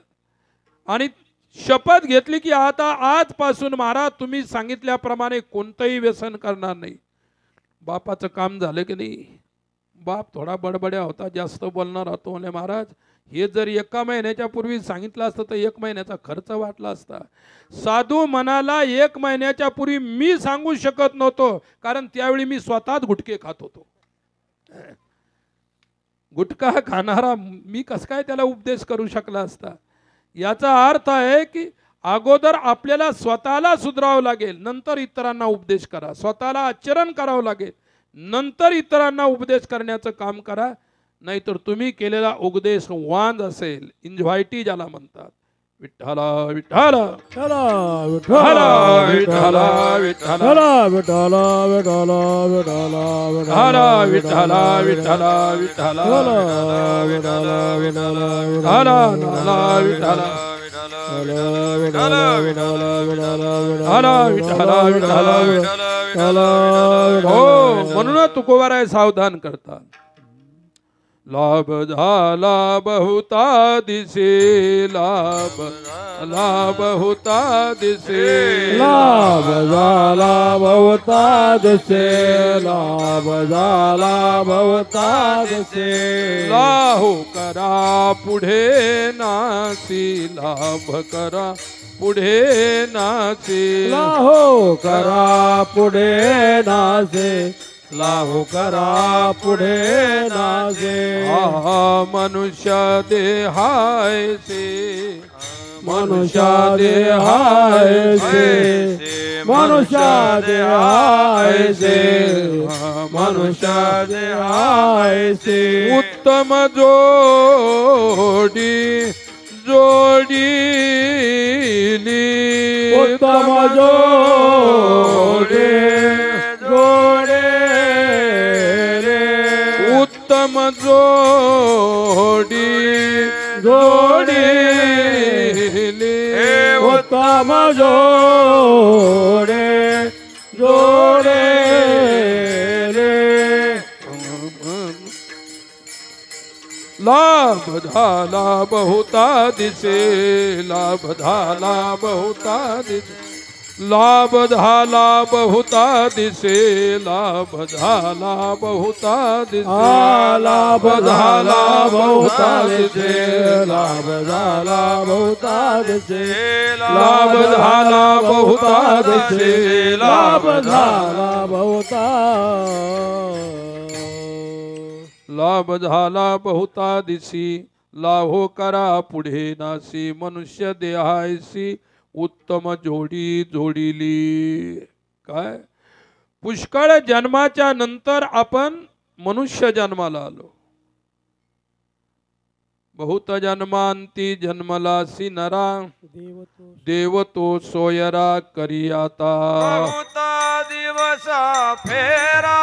आणि शपथ घेतली की आता आजपासून महाराज तुम्ही सांगितल्याप्रमाणे कोणतंही व्यसन करणार नाही. बापाचं काम झालं की नाही. बाप थोडा बडबड्या होता, जास्त बोलणार होतो. म्हणे महाराज हे जर 1 महिन्याच्या पूर्वी सांगितलं असतं तर 1 महिन्याचा खर्च वाटला असता. साधू म्हणाला 1 महिन्याच्या पूर्वी मी सांगू शकत नव्हतो, कारण त्यावेळी मी स्वतःच गुटखे खात होतो. गुटखा खाणारा मी कसं काय त्याला उपदेश करू शकला असता. याचा अर्थ आहे की अगोदर आपल्याला स्वतःला सुधारावं लागेल, नंतर इतरांना उपदेश करा. स्वतःला आचरण करावं लागेल, नंतर इतरांना उपदेश करण्याचं काम करा. नाहीतर तुम्ही केलेला उपदेश वांज असेल, एन्झायटी ज्याला म्हणतात. विठ्ठला विठ्ठला विठ्ठला विठ्ठला विठ्ठला विठ्ठला विठ्ठला विठ्ठला विठ्ठला विठ्ठला विठ्ठला विठ्ठला विठ्ठला विठ्ठला हो म्हणून तुकोबाराय सावधान करतात. लाभ झाला बहुता दिसे, लाभ झाला बहुता दिसे, लाभ झाला बहुता दिसे, लाभ झाला बहुता दिसे. लाहो करा पुढे नासी, लाभ करा पुढे नासी, लाहो करा पुढे नासे, लाहो करा पुढे नासे. मनुष्य देहायसे, मनुष्य देहायसे, मनुष्य देहायसे, मनुष्य देहायसे. उत्तम जोडी जोडीली, उत्तम जोडे जोडे रे, उत्तम जोडी जोडीली, उत्तम जोडे जोडे रे. लाभ झाला बहुता दिसे, लाभ झाला बहुता दिसे, लाभ झाला बहुता दिसे, लाभ झाला बहुता दिसे, लाभ झाला बहुता दिसे, लाभ झाला बहुता दिसे, लाभ झाला बहुता दिसे, लाभ झाला बहुता. लाभ झाला बहुता दिसी, लाभो करा पुढे नासी. मनुष्य देहायसी उत्तम जोडी जोडीली. काय पुष्कळ जन्माच्या नंतर आपण मनुष्य जन्माला आलो. बहुत जन्मांती जन्मलासी नरा, देव तो सोयरा करी आता. बहुता दिवस फेरा,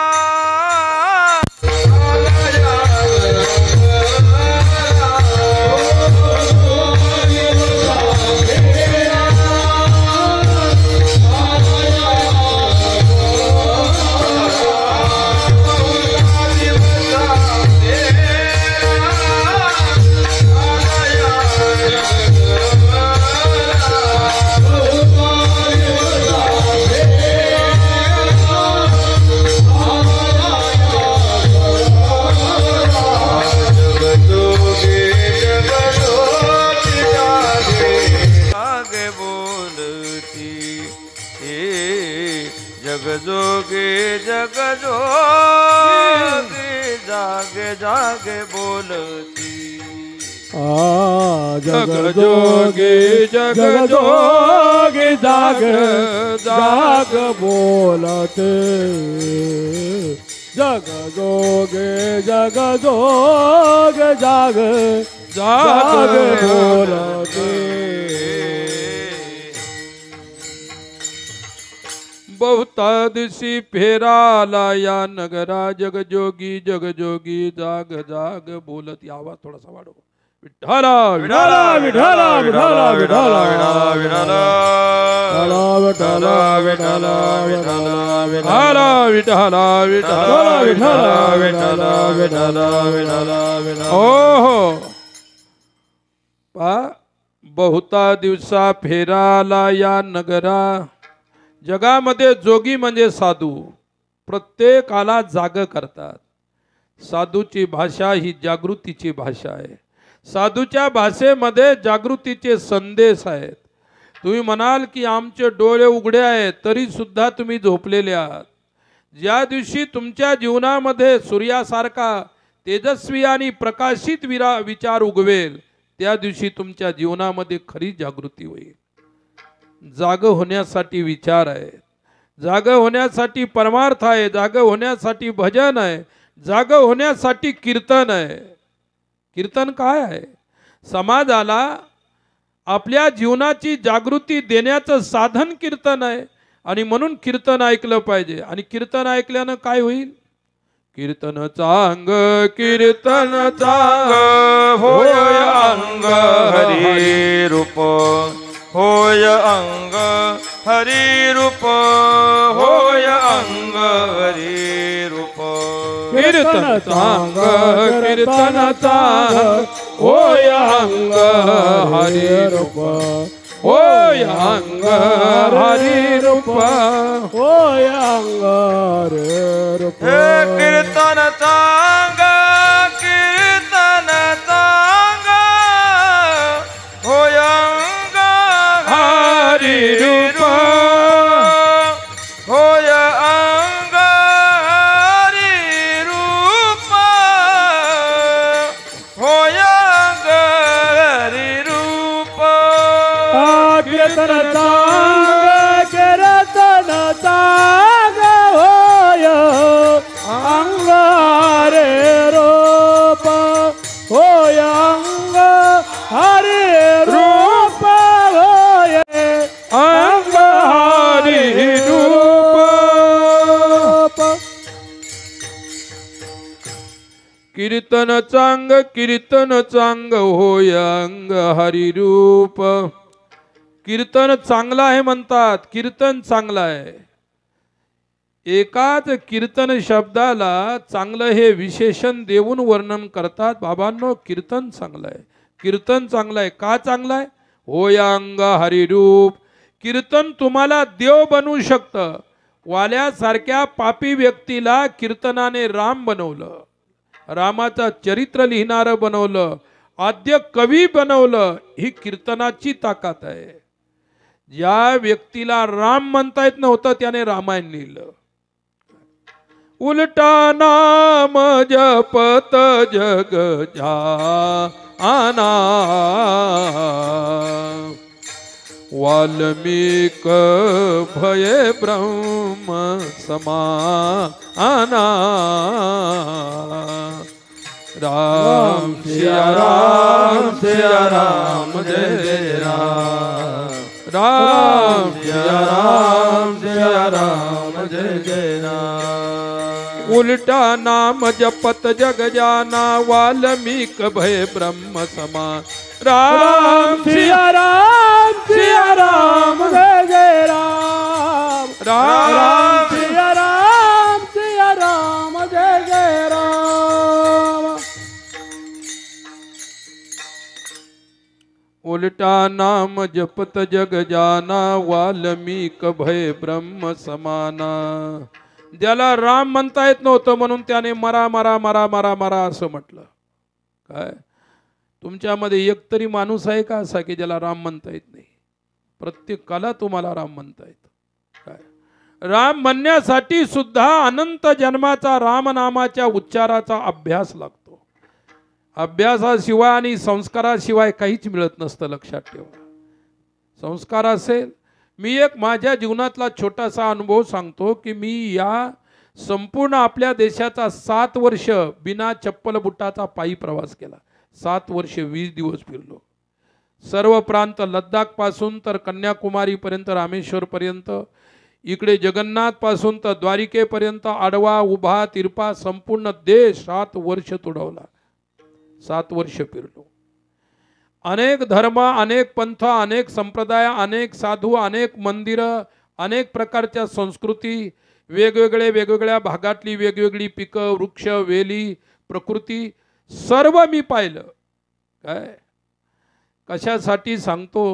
जोगी जग जोगी जागे जागे बोलती जग जोगी जग जोगी जाग जाग बोलते जग जोगे जग जोग जाग जाग बोलते बहुता दिवशी फेराला या नगरा जगजोगी जाग जाग बोलत. या आवाज थोडासा वाढव. विठ्ठला विठाला विठाला विठाला विठाला विठाला विठाला विठाला विठाला विठाला विठाला विठाला विठाला विठाला विठाला विठाला विठाला. हो हो पा बहुता दिवसा फेराला या नगरा. जगामध्ये जोगी म्हणजे साधू, प्रत्येकाला जाग करतात. साधूची भाषा ही जागृतीची भाषा आहे. साधूच्या भाषेमध्ये जागृतीचे संदेश आहेत. तुम्ही म्हणाल की आमचे डोळे उघडे आहेत तरी सुद्धा तुम्ही झोपलेले आहात. ज्या दिवशी तुमच्या जीवनामध्ये सूर्यासारखा तेजस्वी आणि प्रकाशित विचार उगवेल त्या दिवशी तुमच्या जीवनामध्ये खरी जागृती होईल. जाग होण्यासाठी विचार आहे, जाग होण्यासाठी परमार्थ आहे, जाग होण्यासाठी भजन आहे, जाग होण्यासाठी कीर्तन आहे. कीर्तन काय आहे? समाजाला आपल्या जीवनाची जागृती देण्याचं साधन कीर्तन आहे. आणि म्हणून कीर्तन ऐकलं पाहिजे. आणि कीर्तन ऐकल्यानं काय होईल? कीर्तन चांग कीर्तन चांग होय अंग हरी रूप होय अंग हरी रूप होय अंग हरी रूप. कीर्तन चांग कीर्तन चांग होय अंग हरी रूप होय अंग हरी रूप होय अंग रे रूप. हे कीर्तन चांग कीर्तन चांग होय अंग हरी रूप होय अंग हरी रूप होय अंग हरी रूप. कीर्तन चांग कीर्तन चांग होय अंग रे रूप होय अंग हरे रूप होय अंग हरी रूप. कीर्तन चांग होय अंग हरी रूप. कीर्तन चांगलं आहे म्हणतात, कीर्तन चांगलं आहे. एकाच कीर्तन शब्दाला चांगलं हे विशेषण देऊन वर्णन करतात. बाबांनो कीर्तन चांगलं आहे, कीर्तन चांगलं आहे. का चांगलं आहे? होय अंग हरी रूप. कीर्तन तुम्हाला देव बनवू शकतं. वाल्यासारख्या पापी व्यक्तीला कीर्तनाने राम बनवलं, रामाचा चरित्र लिहिणारं बनवलं, आद्य कवी बनवलं. ही कीर्तनाची ताकद आहे. ज्या व्यक्तीला राम म्हणता येत नव्हतं त्याने रामायण लिहिलं. उलटा नाम जपत जग जाना वाल्मीक भये ब्रह्म समाना. राम सिया राम जय जय राम. राम सिया राम जय जय राम. उल्टा नाम जपत जग जाना वाल्मीक भय ब्रह्म समान. राम सिया राम जय जय राम. राम सिया राम जय जय राम. उल्टा नाम जपत जग जाना वाल्मीक भय ब्रह्म समाना. ज्याला राम म्हणता येत नव्हतं म्हणून त्याने मरा मरा मरा मरा मरा असं म्हटलं. काय तुमच्यामध्ये एक तरी माणूस आहे का असा की ज्याला राम म्हणता येत नाही? प्रत्येकाला तुम्हाला राम म्हणता येतं. काय राम म्हणण्यासाठी सुद्धा अनंत जन्माचा रामनामाच्या उच्चाराचा अभ्यास लागतो. अभ्यासाशिवाय आणि संस्काराशिवाय काहीच मिळत नसतं, लक्षात ठेवा. संस्कार असेल. मी एक माझ्या जीवनातला छोटासा अनुभव सांगतो की मी या संपूर्ण आपल्या देशाचा 7 वर्ष बिना चप्पल बुटाचा पायी प्रवास केला. 7 वर्ष 20 दिवस फिरलो. सर्व प्रांत, लद्दाख पासून तर कन्याकुमारीपर्यंत, रामेश्वरपर्यंत, इकडे जगन्नाथ पासून तर द्वारिकेपर्यंत, आडवा उभा तिरपा संपूर्ण देश 7 वर्ष तुडवला. 7 वर्ष फिरलो. अनेक धर्म, अनेक पंथ, अनेक संप्रदाय, अनेक साधू, अनेक मंदिरं, अनेक प्रकारच्या संस्कृती, वेगवेगळ्या भागातली वेगवेगळी पिकं, वृक्ष, वेली, प्रकृती सर्व मी पाहिलं. काय कशासाठी सांगतो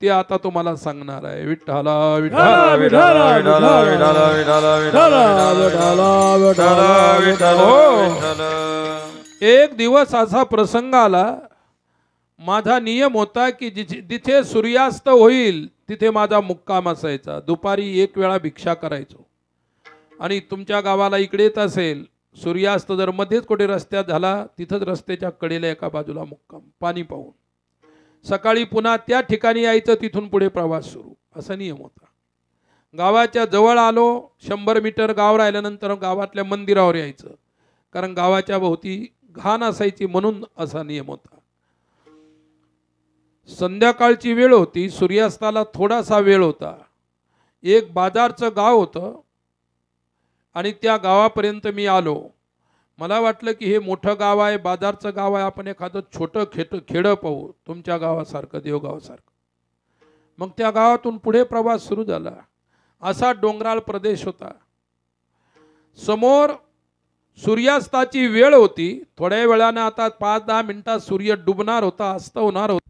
ते आता तुम्हाला सांगणार आहे. विठ्ठला विठ्ठला विठ्ठला विठ्ठला विठ्ठला विठ्ठला विठ्ठला विठ्ठला. एक दिवस असा प्रसंग आला. माझा नियम होता की जिथे सूर्यास्त होईल तिथे माझा मुक्काम असायचा. दुपारी 1 वेळा भिक्षा करायचो. आणि तुमच्या गावाला इकडे येत असेल, सूर्यास्त जर मध्येच कुठे रस्त्यात झाला, तिथंच रस्त्याच्या कडेला एका बाजूला मुक्काम, पाणी पाहून. सकाळी पुन्हा त्या ठिकाणी यायचं, तिथून पुढे प्रवास सुरू, असा नियम होता. गावाच्या जवळ आलो, 100 मीटर गाव राहिल्यानंतर गावातल्या मंदिरावर यायचं, कारण गावाच्या भोवती घाण असायची म्हणून असा नियम होता. संध्याकाळची वेळ होती, सूर्यास्ताला थोडासा वेळ होता. एक बाजारचं गाव होतं आणि त्या गावापर्यंत मी आलो. मला वाटलं की हे मोठं गाव आहे, बाजारचं गाव आहे, आपण एखादं छोटं खेडं पाहू, तुमच्या गावासारखं, देवगावासारखं. मग त्या गावातून पुढे प्रवास सुरू झाला. असा डोंगराळ प्रदेश होता. समोर सूर्यास्ताची वेळ होती. थोड्या वेळानं आता 5-10 मिनिटात सूर्य डुबणार होता, अस्त होणार होता.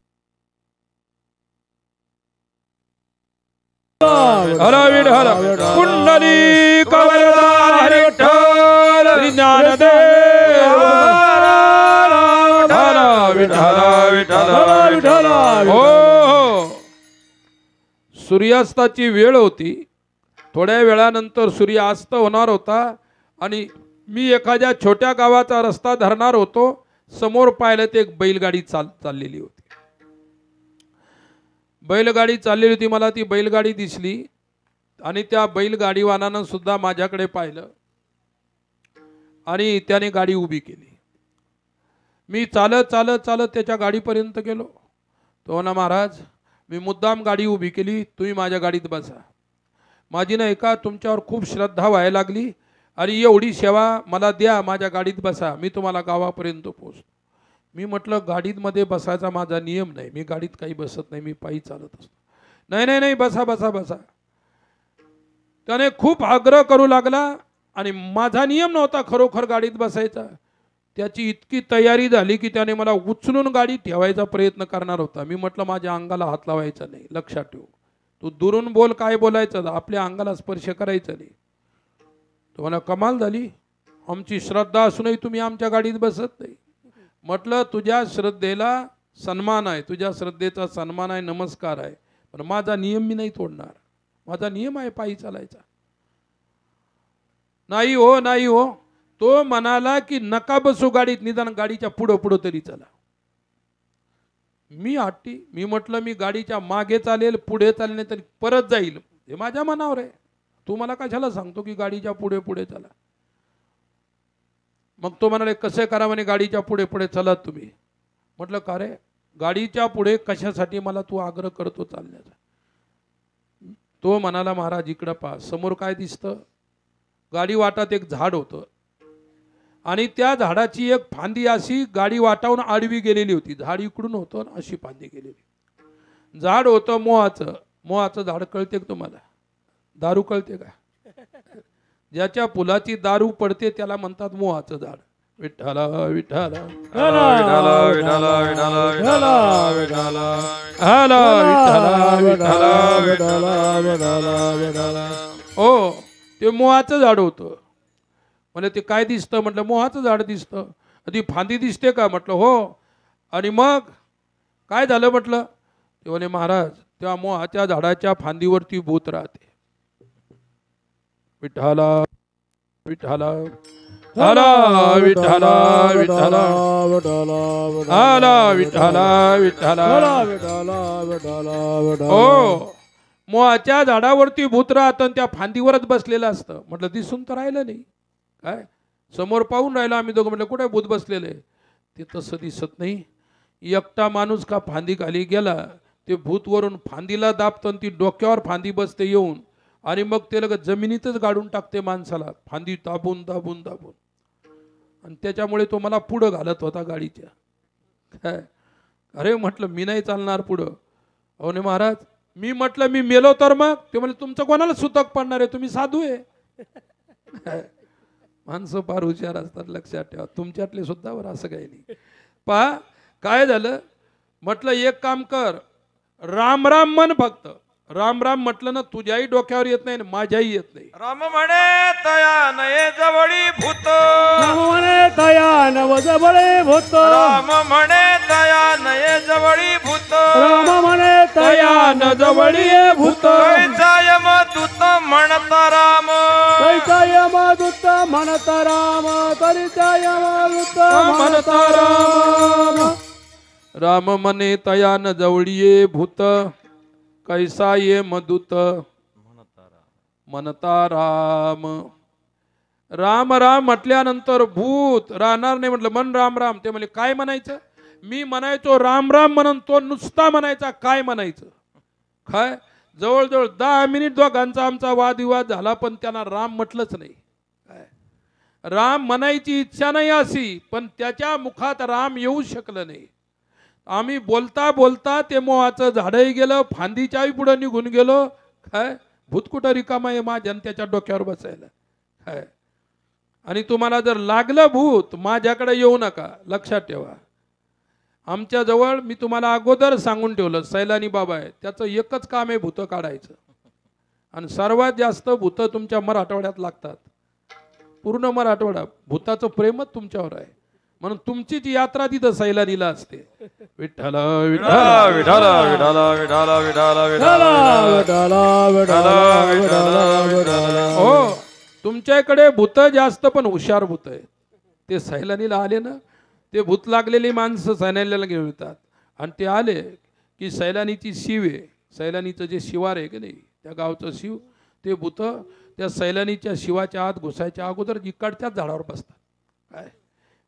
हर विठ्ठल कुंडली कवरदा हरी विठ्ठल ज्ञानदेव विठ्ठल विठ्ठल. हो, सूर्यास्ताची वेळ होती. थोड्या वेळानंतर सूर्य अस्त होणार होता आणि मी एखाद्या छोट्या गावाचा रस्ता धरणार होतो. समोर पाहिलं ते एक बैलगाडी चाललेली होती. बैलगाडी चाललेली होती. मला ती बैलगाडी दिसली आणि त्या बैलगाडीवानानं सुद्धा माझ्याकडे पाहिलं आणि त्याने गाडी उभी केली. मी चालत त्याच्या गाडीपर्यंत गेलो. तो म्हणा, महाराज मी मुद्दाम गाडी उभी केली, तुम्ही माझ्या गाडीत बसा. माझी नाही का तुमच्यावर खूप श्रद्धा व्हायला लागली आणि एवढी सेवा मला द्या, माझ्या गाडीत बसा, मी तुम्हाला गावापर्यंत पोहोचतो. मी म्हटलं गाडीमध्ये बसायचा माझा नियम नाही, मी गाडीत काही बसत नाही, मी पायी चालत असतो. नाही बसा बसा बसा. त्याने खूप आग्रह करू लागला आणि माझा नियम नव्हता खरोखर गाडीत बसायचा. त्याची इतकी तयारी झाली की त्याने मला उचलून गाडी ठेवायचा प्रयत्न करणार होता. मी म्हटलं माझ्या अंगाला हात लावायचा नाही, लक्षात ठेव, तू दुरून बोल, काय बोलायचं, आपल्या अंगाला स्पर्श करायचा नाही. तो म्हणा, कमाल झाली, आमची श्रद्धा असूनही तुम्ही आमच्या गाडीत बसत नाही. म्हटलं तुझ्या श्रद्धेला सन्मान आहे, तुझ्या श्रद्धेचा सन्मान आहे, नमस्कार आहे, पण माझा नियम मी नाही तोडणार. माझा नियम आहे पायी चालायचा. नाही हो. तो म्हणाला की नका बसू गाडीत, निदान गाडीच्या पुढं तरी चला. मी हट्टी. मी म्हटलं मी गाडीच्या मागे चालेल, पुढे चालेल, नाही तरी परत जाईल, हे माझ्या मनावर आहे. तू मला कशाला सांगतो की गाडीच्या पुढे चला. मग तो म्हणाले, कसे करा म्हणे गाडीच्या पुढे चलत तुम्ही. म्हटलं का रे, गाडीच्या पुढे कशासाठी मला तू आग्रह करतो चालण्याचा. तो म्हणाला, महाराज इकडं पहा, समोर काय दिसतं. गाडी वाटात एक झाड होतं आणि त्या झाडाची एक फांदी अशी गाडी वाटावून आडवी गेलेली होती. झाड इकडून होतं, अशी फांदी गेलेली. झाड होतं मोहाचं झाड. कळते का तुम्हाला? दारू कळते का? ज्याच्या फुलाची दारू पडते त्याला म्हणतात मोहाचं झाड. विठ्ठला विठ्ठला हो, ते मोहाचं झाड होतं. म्हणजे ते काय दिसतं? म्हटलं मोहाचं झाड दिसतं. ती फांदी दिसते का? म्हटलं हो. आणि मग काय झालं म्हटलं? ते म्हणे, महाराज त्या मोहाच्या झाडाच्या फांदीवरती भूत राहते. विठ्ठला विठ्ठला आला विठ्ठला विठ्ठला आला विठ्ठला विठ्ठला हो मोहाच्या झाडावरती भूत राहत आणि त्या फांदीवरच बसलेलं असतं. म्हटलं दिसून तर राहिलं नाही. काय समोर पाहून राहिलो आम्ही दोघं. म्हटलं कुठे भूत बसलेलं आहे? ते तसं दिसत नाही. एकटा माणूस का फांदी खाली गेला ते भूत वरून फांदीला दाबतं आणि ती डोक्यावर फांदी बसते येऊन आणि मग ते लगेच जमिनीतच गाडून टाकते माणसाला फांदी दाबून दाबून दाबून. आणि त्याच्यामुळे तो मला पुढं घालत होता गाडीच्या. काय अरे म्हटलं मी नाही चालणार पुढं. अहो नाही महाराज मी म्हटलं मी मेलो तर मग? ते म्हणले तुमचं कोणाला सुतक पडणार आहे, तुम्ही साधू आहे. माणसं फार हुशार असतात, लक्षात ठेवा. तुमच्यातले सुद्धा बरं असं काही नाही. पहा काय झालं. म्हटलं एक काम कर, राम राम म्हण फक्त. राम राम म्हटलं ना तुझ्याही डोक्यावर येत नाही माझ्याही येत नाही. राम म्हणे तया नये जवळी भूत, राम म्हणे तया नव जवळे भूत, राम म्हणे तया नये जवळी भूत, राम म्हणे तया न जवळी भूत, कैचा यमदूत म्हणता राम, कैचा यमदूत म्हणता राम, कैचा यमदूत म्हणता राम. राम म्हणे तया न जवळीये भूत, कैसा ये मदूत म्हणता राम. राम राम म्हटल्यानंतर भूत राहणार नाही. म्हटलं मन राम राम. ते म्हणले काय म्हणायचं? मी म्हणायचो राम राम म्हणून, तो नुसता म्हणायचा काय म्हणायचं. काय जवळजवळ 10 मिनिट दोघांचा आमचा वादविवाद झाला पण त्यांना राम म्हटलंच नाही. काय राम म्हणायची इच्छा नाही अशी, पण त्याच्या मुखात राम येऊ शकलं नाही. आम्ही बोलता बोलता ते मोहाचं झाडही गेलं, फांदीच्याही पुढे निघून गेलो. काय भूत कुठं रिकामा आहे माझ्या त्याच्या डोक्यावर बसायला. काय आणि तुम्हाला जर लागलं भूत माझ्याकडे येऊ नका, लक्षात ठेवा. आमच्या जवळ मी तुम्हाला अगोदर सांगून ठेवलं सैलानी बाबा आहे, त्याचं एकच काम आहे भूत काढायचं. आणि सर्वात जास्त भूत तुमच्या मराठवाड्यात लागतात. पूर्ण मराठवाडा भूताचं प्रेमच तुमच्यावर आहे. म्हणून तुमची जी यात्रा तिथं सैलानीला असते. विठ्ठल विठाला विठाला विठाला विठाला विठाला विठाला. हो तुमच्याकडे भूत जास्त पण हुशार भूत आहे. ते सैलानीला आले ना, ते भूत लागलेली माणसं सैलानीला घेऊन येतात. आणि ते आले की सैलानीची शिव आहे, सैलानीचं जे शिवार आहे की नाही त्या गावचं शिव, ते भूत त्या सैलानीच्या शिवाच्या आत घुसायच्या अगोदर इकडच्याच झाडावर बसतात. काय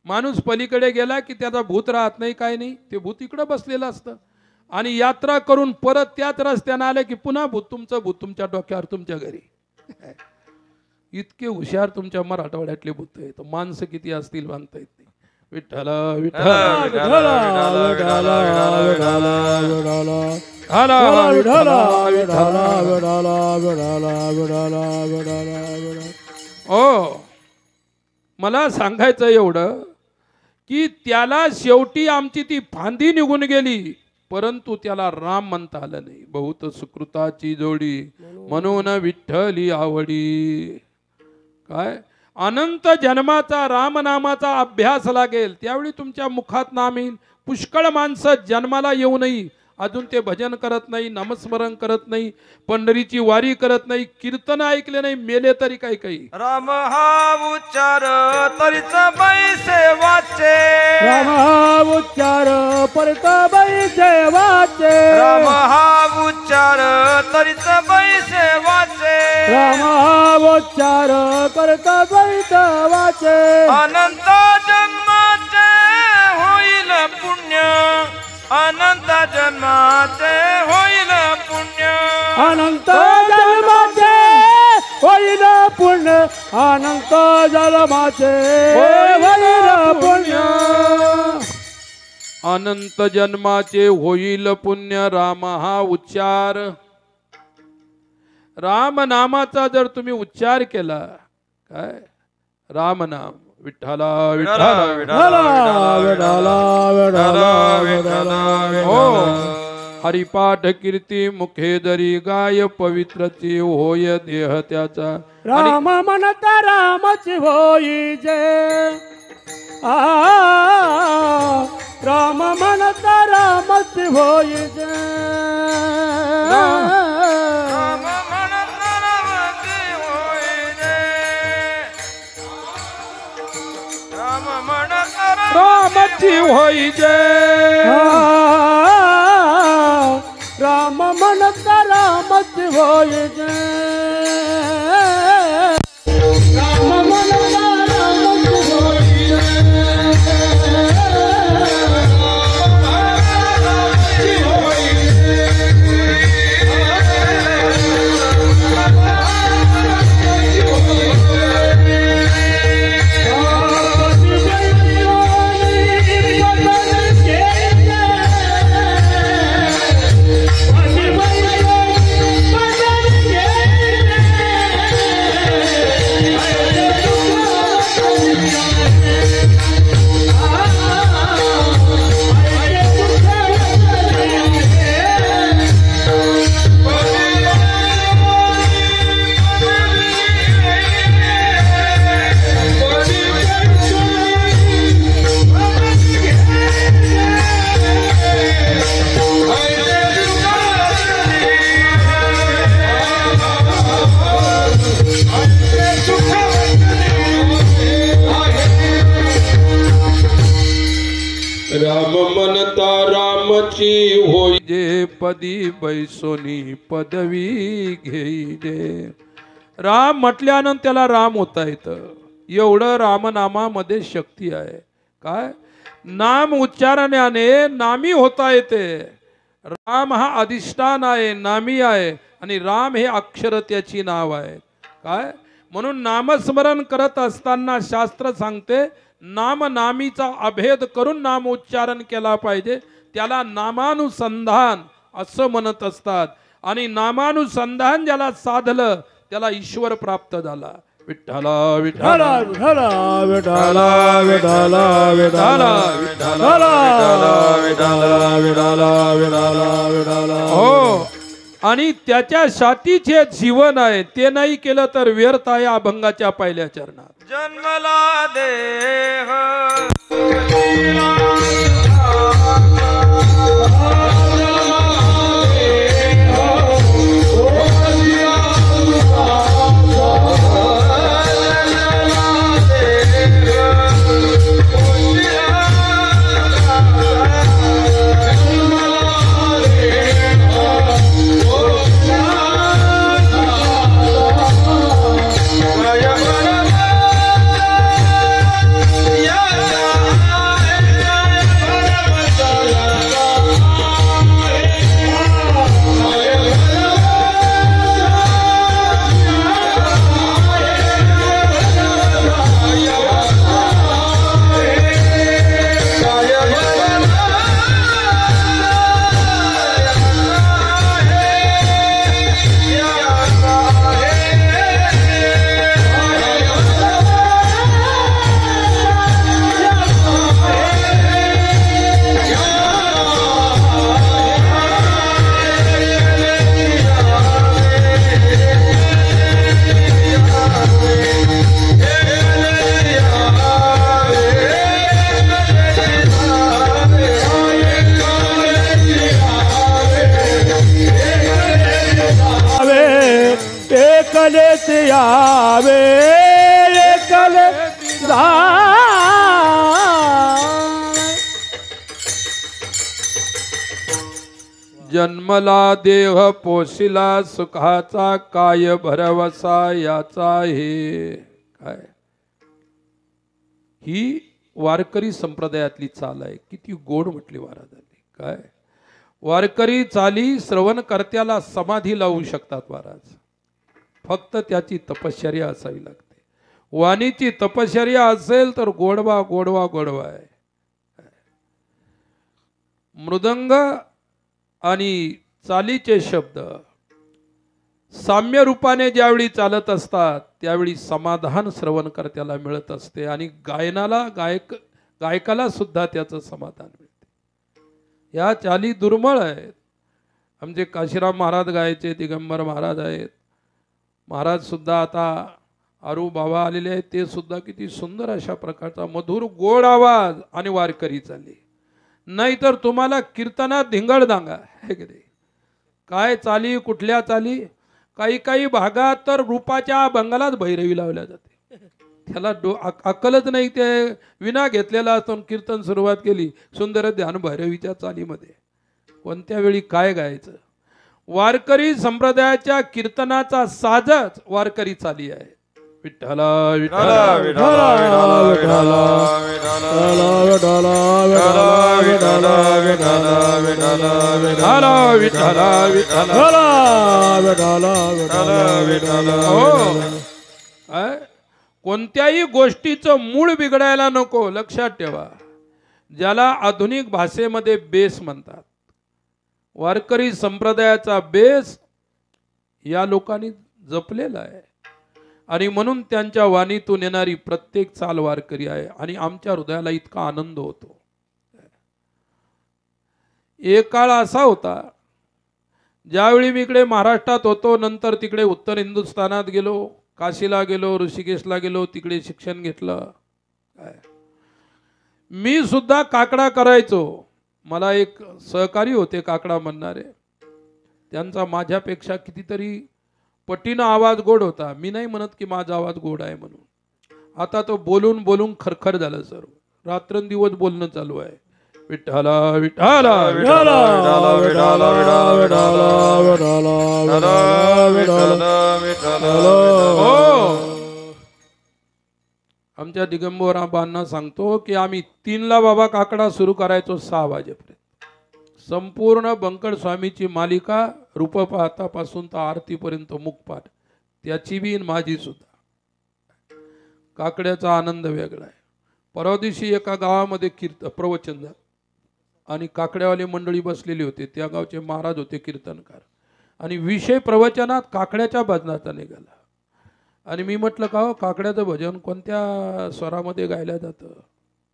माणूस पलीकडे गेला की त्याचा भूत राहत नाही, काय नाही, ते भूत इकडं बसलेलं असतं. आणि यात्रा करून परत त्याच रस्त्यानं आले की पुन्हा भूत तुमच्या डोक्यावर तुमच्या घरी. इतके हुशार तुमच्या मराठवाड्यातले भूत आहेत. माणसं किती असतील मानता येत नाही. विठ्ठल विठ्ठल ओ मला सांगायचं एवढं की त्याला शेवटी आमची ती फांदी निघून गेली, परंतु त्याला राम म्हणता आलं नाही. बहुत सुकृताची जोडी म्हणून विठ्ठली आवडी. काय अनंत जन्माचा रामनामाचा अभ्यास लागेल, त्यावेळी तुमच्या मुखात नाम येईल. पुष्कळ माणसं जन्माला येऊनही अजून ते भजन करत नाही, नामस्मरण करत नाही, पंढरीची वारी करत नाही, कीर्तन ऐकले नाही, मेले तरी काही काही. राम हा उच्चार तरीच पैसे वाचे, राम हा उच्चार परत बैसे वाचे, राम हा उच्चार तरीच पैसे वाचे, राम हा उच्चार करत बैसे वाचे. अनंत जन्माचे होईल पुण्य, अनंत जन्माचे होईल पुण्य, अनंत जन्माचे होईल पुण्य, अनंत जन्माचे होईल पुण्य, अनंत जन्माचे होईल पुण्य. राम हा उच्चार, राम नामाचा जर तुम्ही उच्चार केला, काय राम नाम विठ्ठला विठ्ठला हो हरिपाठ कीर्ती मुखे दरी गाय पवित्रची होय देह त्याचा. राम म्हणता रामच होई जे, राम म्हणता रामच होई जे, राम म्हणता रामच होई जे, रामाची होई जय. राम म्हणता रामच होय जय. राम म्हणता रामच होय राम म्हणता रामची होई जे पदी बैसोनी पदवी घेईले. राम म्हटल्यानंतर त्याला राम होता येतं. एवढं रामनामामध्ये शक्ती आहे. काय नाम उच्चारण्याने नामी होता येते. राम हा अधिष्ठान आहे, नामी आहे आणि राम हे अक्षर त्याची नाव आहे. काय म्हणून नामस्मरण करत असताना शास्त्र सांगते नाम नामीचा अभेद करून नाम उच्चारण केला पाहिजे. त्याला नामानुसंधान असं म्हणत असतात. आणि नामानुसंधान ज्याला साधलं त्याला ईश्वर प्राप्त झाला. विठ्ठला विठ्ठला विठ्ठला विठ्ठला विठ्ठला विठ्ठला विठ्ठला विठ्ठला विठ्ठला विठ्ठला विठ्ठला. हो आणि त्याच्यासाठी जे जीवन आहे ते नाही केलं तर व्यर्थ आहे. अभंगाच्या पहिल्या चरणात जन्मला देह एकलेच यावे एकले जन्मला देह पोशिला सुखाचा काय भरवसा याचा हे. काय ही वारकरी संप्रदायातली चाल आहे. किती गोड म्हटली महाराजांनी. काय वारकरी चाली श्रवणकर्त्याला समाधी लावू शकतात महाराज. फक्त त्याची तपश्चर्या असावी लागते. वाणीची तपश्चर्या असेल तर गोडवा गोडवा गोडवा आहे. मृदंग आणि चालीचे शब्द साम्य रूपाने ज्यावेळी चालत असतात त्यावेळी समाधान श्रवणकर्त्याला मिळत असते आणि गायकाला सुद्धा त्याचं समाधान मिळते. या चाली दुर्मिळ आहेत. आमचे काशीराम महाराज गायचे दिगंबर महाराज आहेत. महाराज सुद्धा आता आरू बाबा आलेले आहेत. ते सुद्धा किती सुंदर अशा प्रकारचा मधुर गोड आवाज आणि वारकरी चाली. नाहीतर तुम्हाला कीर्तनात धिंगडदांगा आहे की नाही. काय चाली कुठल्या चाली. काही काही भागात तर रूपाच्या बंगालात भैरवी लावल्या जाते. त्याला अक्कलच नाही. ते विना घेतलेला असतो. कीर्तन सुरुवात केली सुंदर ध्यान भैरवीच्या चालीमध्ये. कोणत्या वेळी काय गायचं? वारकरी संप्रदायाच्या कीर्तनाचा साजच वारकरी चाली आहे. विठ्ठला विठ्ठला विठ्ठला विठ्ठला विठ्ठला विठ्ठला विठ्ठला विठ्ठला विठ्ठला विठ्ठला विठ्ठला विठ्ठला विठ्ठला हो. कोणत्याही गोष्टीचं मूळ बिघडायला नको. लक्षात ठेवा. ज्याला आधुनिक भाषेमध्ये बेस म्हणतात, वारकरी संप्रदायाचा बेस या लोकांनी जपलेला आहे. आणि म्हणून त्यांच्या वाणीतून येणारी प्रत्येक चाल वारकरी आहे. आणि आमच्या हृदयाला इतका आनंद होतो. एक काळ असा होता, ज्यावेळी मी इकडे महाराष्ट्रात होतो, नंतर तिकडे उत्तर हिंदुस्थानात गेलो, काशीला गेलो, ऋषिकेशला गेलो, तिकडे शिक्षण घेतलं. मी सुद्धा काकडा करायचो. मला एक सहकारी होते काकडा म्हणणारे. त्यांचा माझ्यापेक्षा कितीतरी पटीनं आवाज गोड होता. मी नाही म्हणत की माझा आवाज गोड आहे म्हणून. आता तो बोलून बोलून खरखर झालं सर्व. रात्रंदिवस बोलणं चालू आहे. विठ्ठला विठ्ठला विठ्ठला आमच्या दिगंबराबांना सांगतो की आम्ही 3ला बाबा काकडा सुरू करायचो 6 वाजेपर्यंत. संपूर्ण बंकड स्वामीची मालिका रूप पाहतापासून तर आरतीपर्यंत मुखपाठ, त्याची बी माझी सुद्धा. काकड्याचा आनंद वेगळा आहे. परवा दिवशी एका गावामध्ये प्रवचन झालं आणि काकड्यावाले मंडळी बसलेली होते. त्या गावचे महाराज होते कीर्तनकार. आणि विषय प्रवचनात काकड्याच्या भजनाचा निघाला. आणि मी म्हटलं का हो, काकड्याचं भजन कोणत्या स्वरामध्ये गायलं जातं,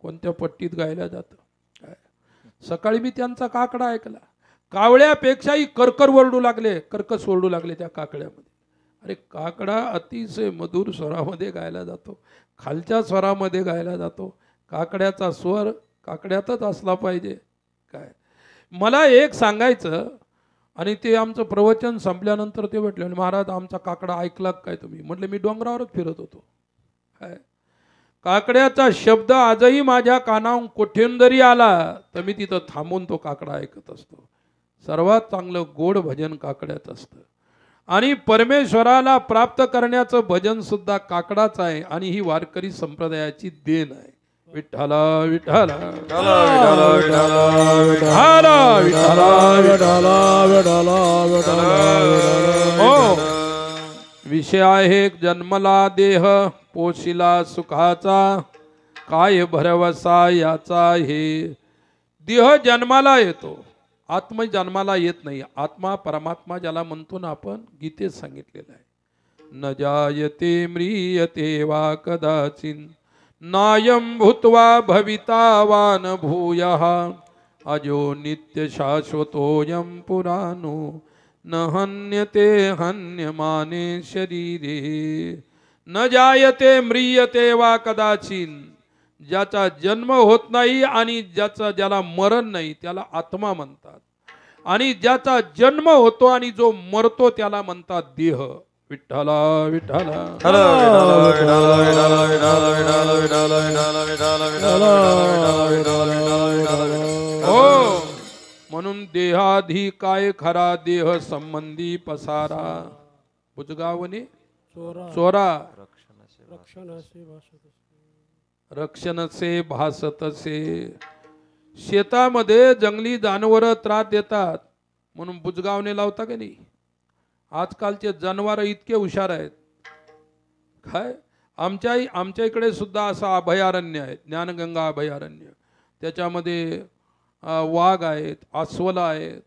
कोणत्या पट्टीत गायलं जातं? काय सकाळी मी त्यांचा काकडा ऐकला. कावळ्यापेक्षाही कर्कर ओरडू लागले, कर्कश ओरडू लागले त्या काकड्यामध्ये. अरे काकडा अतिशय मधुर स्वरामध्ये गायला जातो, खालच्या स्वरामध्ये गायला जातो. काकड्याचा स्वर काकड्यातच असला पाहिजे. काय मला एक सांगायचं. आणि ते आमचं प्रवचन संपल्यानंतर ते म्हटले, महाराज आमचा काकडा ऐकला काय तुम्ही? म्हटलं मी डोंगरावरच फिरत होतो. काय काकड्याचा शब्द आजही माझ्या कानावर कुठून जरी आला तर मी तिथं थांबून तो काकडा ऐकत असतो. सर्वात चांगलं गोड भजन काकड्यात असतं. आणि परमेश्वराला प्राप्त करण्याचं भजन सुद्धा काकडाच आहे. आणि ही वारकरी संप्रदायाची देण आहे. विठ्ठला विठ्ठला हो. विषय आहे जन्मला देह पोशिला सुखाचा, काय भरवसा याचा हे. देह जन्माला येतो, आत्म जन्माला येत नाही. आत्मा परमात्मा ज्याला म्हणतो ना आपण, गीतेत सांगितलेलं आहे. न जायते म्रियते वा कदाचिन नायं भूत्वा भवितावान भूयः अजो नित्य शाश्वतोऽयं पुराणो न हन्यते हन्यमाने शरीरे. न जायते म्रियते वा कदाचिन, ज्याचा जन्म होत नाही आणि ज्याला मरण नाही त्याला आत्मा म्हणतात. आणि ज्याचा जन्म होतो आणि जो मरतो त्याला म्हणतात देह. विठ्ठला विठ्ठला हो. म्हणून देहाधी काय खरा, देह संबंधी पसारा. बुजगावने चोरा रक्षणसे भासतसे. शेतामध्ये जंगली जनावर त्रास देतात म्हणून बुजगावने लावता का नाही? आजकालचे जनावर इतके हुशार आहेत. काय आमच्या इकडे सुद्धा असं अभयारण्य आहे, ज्ञानगंगा अभयारण्य. त्याच्यामध्ये वाघ आहेत, अस्वल आहेत,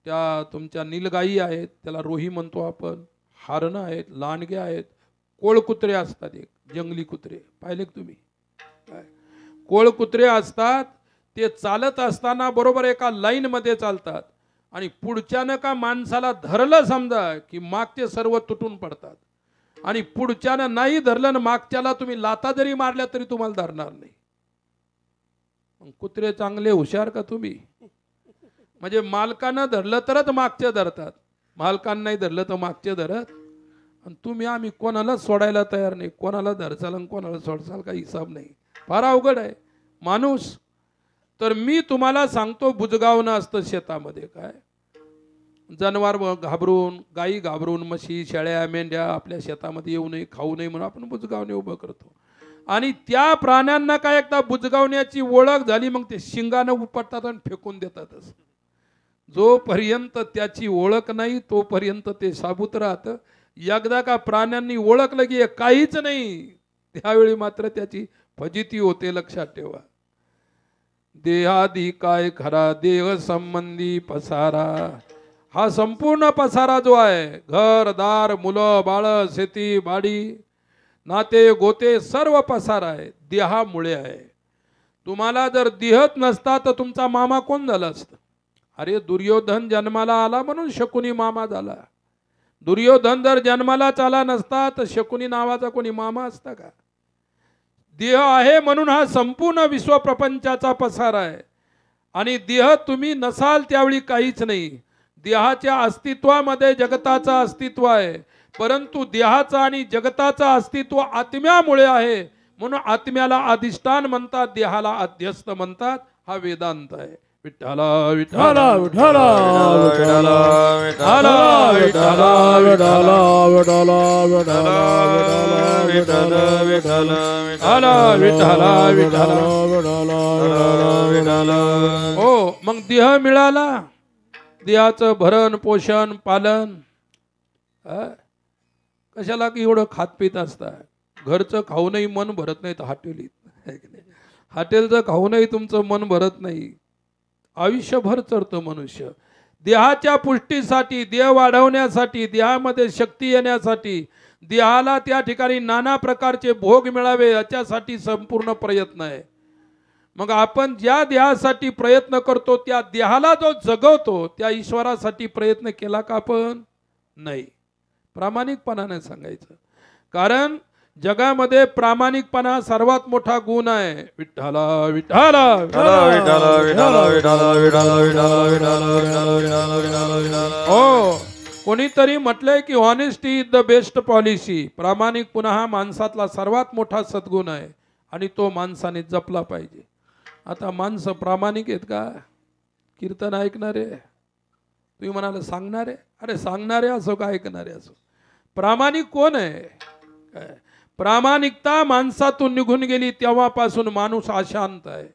त्या तुमच्या नीलगाई आहेत, त्याला रोही म्हणतो आपण, हरणं आहेत, लांडगे आहेत, कोळकुत्रे असतात. एक जंगली कुत्रे पाहिले तुम्ही? काय कोळकुत्रे असतात. ते चालत असताना बरोबर एका लाईन मध्ये चालतात. आणि पुढच्यानं का माणसाला धरलं समजा की मागचे सर्व तुटून पडतात. आणि पुढच्यानं नाही धरलं ना मागच्याला तुम्ही लाता जरी मारल्या तरी तुम्हाला धरणार नाही. कुत्रे चांगले हुशार का तुम्ही? म्हणजे मालकानं धरलं तरच मागचे धरतात, मालकानं नाही धरलं तर मागचे धरत. आणि तुम्ही आम्ही कोणाला सोडायला तयार नाही, कोणाला धरचाल आणि कोणाला सोडचाल काही हिसाब नाही. फार अवघड आहे माणूस. तर मी तुम्हाला सांगतो, बुजगावणं असतं शेतामध्ये. काय जनावर घाबरून, गायी घाबरून, म्हशी शेळ्या मेंढ्या आपल्या शेतामध्ये येऊ नये, खाऊ नये म्हणून आपण बुजगावणे उभं करतो. आणि त्या प्राण्यांना काय एकदा बुजगावण्याची ओळख झाली मग ते शिंगानं उपटतात आणि फेकून देतातच. जोपर्यंत त्याची ओळख नाही तोपर्यंत ते साबूत राहतं. एकदा का प्राण्यांनी ओळखलं की हे काहीच नाही, त्यावेळी मात्र त्याची फजिती होते. लक्षात ठेवा. देहादी काय खरा, देह संबंधी पसारा. हा संपूर्ण पसारा जो आहे, घर दार मुलं बाळ शेती बाडी नाते गोते सर्व पसारा आहे, देहामुळे आहे. तुम्हाला जर देहच नसता तर तुमचा मामा कोण झाला असतं? अरे दुर्योधन जन्माला आला म्हणून शकुनी मामा झाला. दुर्योधन जर जन्मालाच आला नसता तर शकुनी नावाचा कोणी मामा असता का? देह आहे म्हणून हा संपूर्ण विश्व प्रपंचाचा पसारा आहे. आणि देह तुम्ही नसाल त्यावेळी काहीच नाही. देहाच्या अस्तित्वामध्ये जगताचं अस्तित्व आहे, परंतु देहाचं आणि जगताचं अस्तित्व आत्म्यामुळे आहे. म्हणून आत्म्याला अधिष्ठान म्हणतात, देहाला अध्यस्त म्हणतात. हा वेदांत आहे. विठ्ठला विठ्ठला विठ्ठला विठ्ठला विठ्ठला विठ्ठला विठ्ठला विठ्ठला विठ्ठला विठ्ठला. हो, मग देह मिळाला, देहाचं भरण पोषण पालन. कशाला की एवढं खात पित असता? घरचं खाऊनही मन भरत नाही तर हॉटेलचं खाऊनही तुमचं मन भरत नाही. आयुष्यभर चरतो मनुष्य. देहाच्या पुष्टीसाठी, देह वाढवण्यासाठी, देहामध्ये शक्ती येण्यासाठी, देहाला त्या ठिकाणी नाना प्रकारचे भोग मिळावे याच्यासाठी संपूर्ण प्रयत्न आहे. मग आपण ज्या देहासाठी प्रयत्न करतो त्या देहाला जो जगवतो त्या ईश्वरासाठी प्रयत्न केला का आपण? नाही. प्रामाणिकपणाने सांगायचं, कारण जगामध्ये प्रामाणिकपणा सर्वात मोठा गुण आहे. विठ्ठला विठ्ठला हो, कोणीतरी म्हटलंय की honesty is the best policy. प्रामाणिकपणा हा माणसातला सर्वात मोठा सद्गुण आहे आणि तो माणसाने जपला पाहिजे. आता माणसं प्रामाणिक आहेत का? कीर्तन ऐकणारे, तुम्ही म्हणाले सांगणारे, अरे सांगणारे असो का ऐकणारे असो, प्रामाणिक कोण आहे? काय प्रामाणिकता माणसातून निघून गेली तेव्हापासून माणूस अशांत आहे.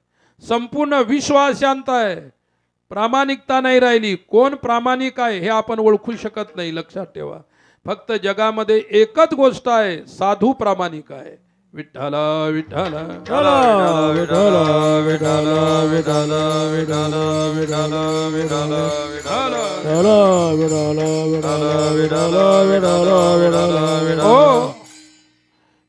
संपूर्ण विश्व अशांत आहे. प्रामाणिकता नाही राहिली. कोण प्रामाणिक आहे हे आपण ओळखू शकत नाही. लक्षात ठेवा. फक्त जगामध्ये एकच गोष्ट आहे, साधू प्रामाणिक आहे. विठ्ठला विठ्ठला विठ्ठला विठ्ठला विठ्ठला विठ्ठला विठ्ठला विठ्ठला विठ्ठला विठ्ठला. हो,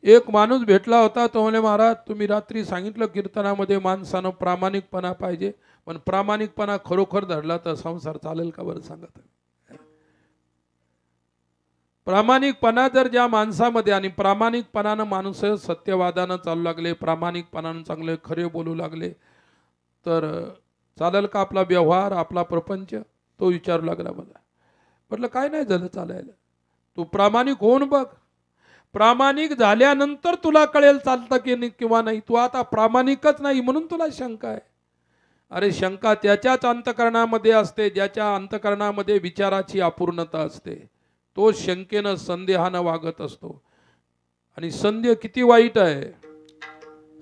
एक माणूस भेटला होता. तो म्हणे, महाराज तुम्ही रात्री सांगितलं कीर्तनामध्ये माणसानं प्रामाणिकपणा पाहिजे, पण प्रामाणिकपणा खरोखर धरला तर संसार चालेल का बरं सांगा? प्रामाणिकपणा जर ज्या माणसामध्ये, आणि प्रामाणिकपणानं माणूस सत्यवादानं चालू लागले, प्रामाणिकपणानं चांगले खरे बोलू लागले, तर चालेल का आपला व्यवहार, आपला प्रपंच? तो विचारू लागला मला. म्हटलं काय नाही झालं चालायला, तू प्रामाणिक होऊन बघ. प्रामाणिक झाल्यानंतर तुला कळेल चालतं की किंवा नाही. तू आता प्रामाणिकच नाही म्हणून तुला शंका आहे. अरे शंका त्याच्याच अंतकरणामध्ये असते ज्याच्या अंतकरणामध्ये विचाराची अपूर्णता असते. तो शंकेनं संदेहानं वागत असतो. आणि संदेह किती वाईट आहे.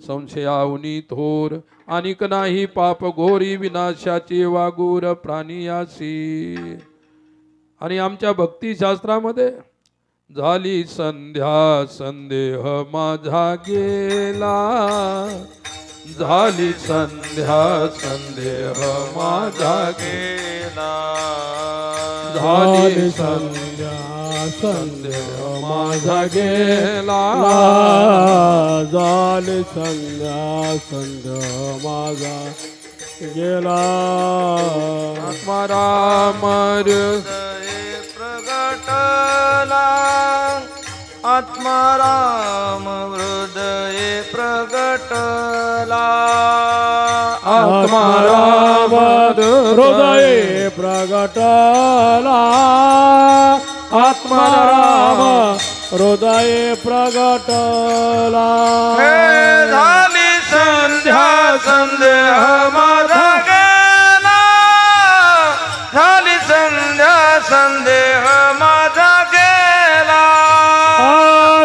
संशयाहुनी थोर अनिक नाही पाप घोरी, विनाशाचे वागूर प्राणियासी. आणि आमच्या भक्तिशास्त्रामध्ये झाली संध्या संदेह माझा गेला, झाली संध्या संदेह माझा गेला, झाली संध्या संदेह माझा गेला, झाली संध्या संध्या माझा गेला. आत्मा राम प्रगटला, आत्मा राम हृदये प्रगटला, आत्मा राम हृदये प्रगटला, आत्मा राम हृदय प्रगटला. झाली संध्या संदेह माझा गेला, झाली संध्या संदेह माझा गेला.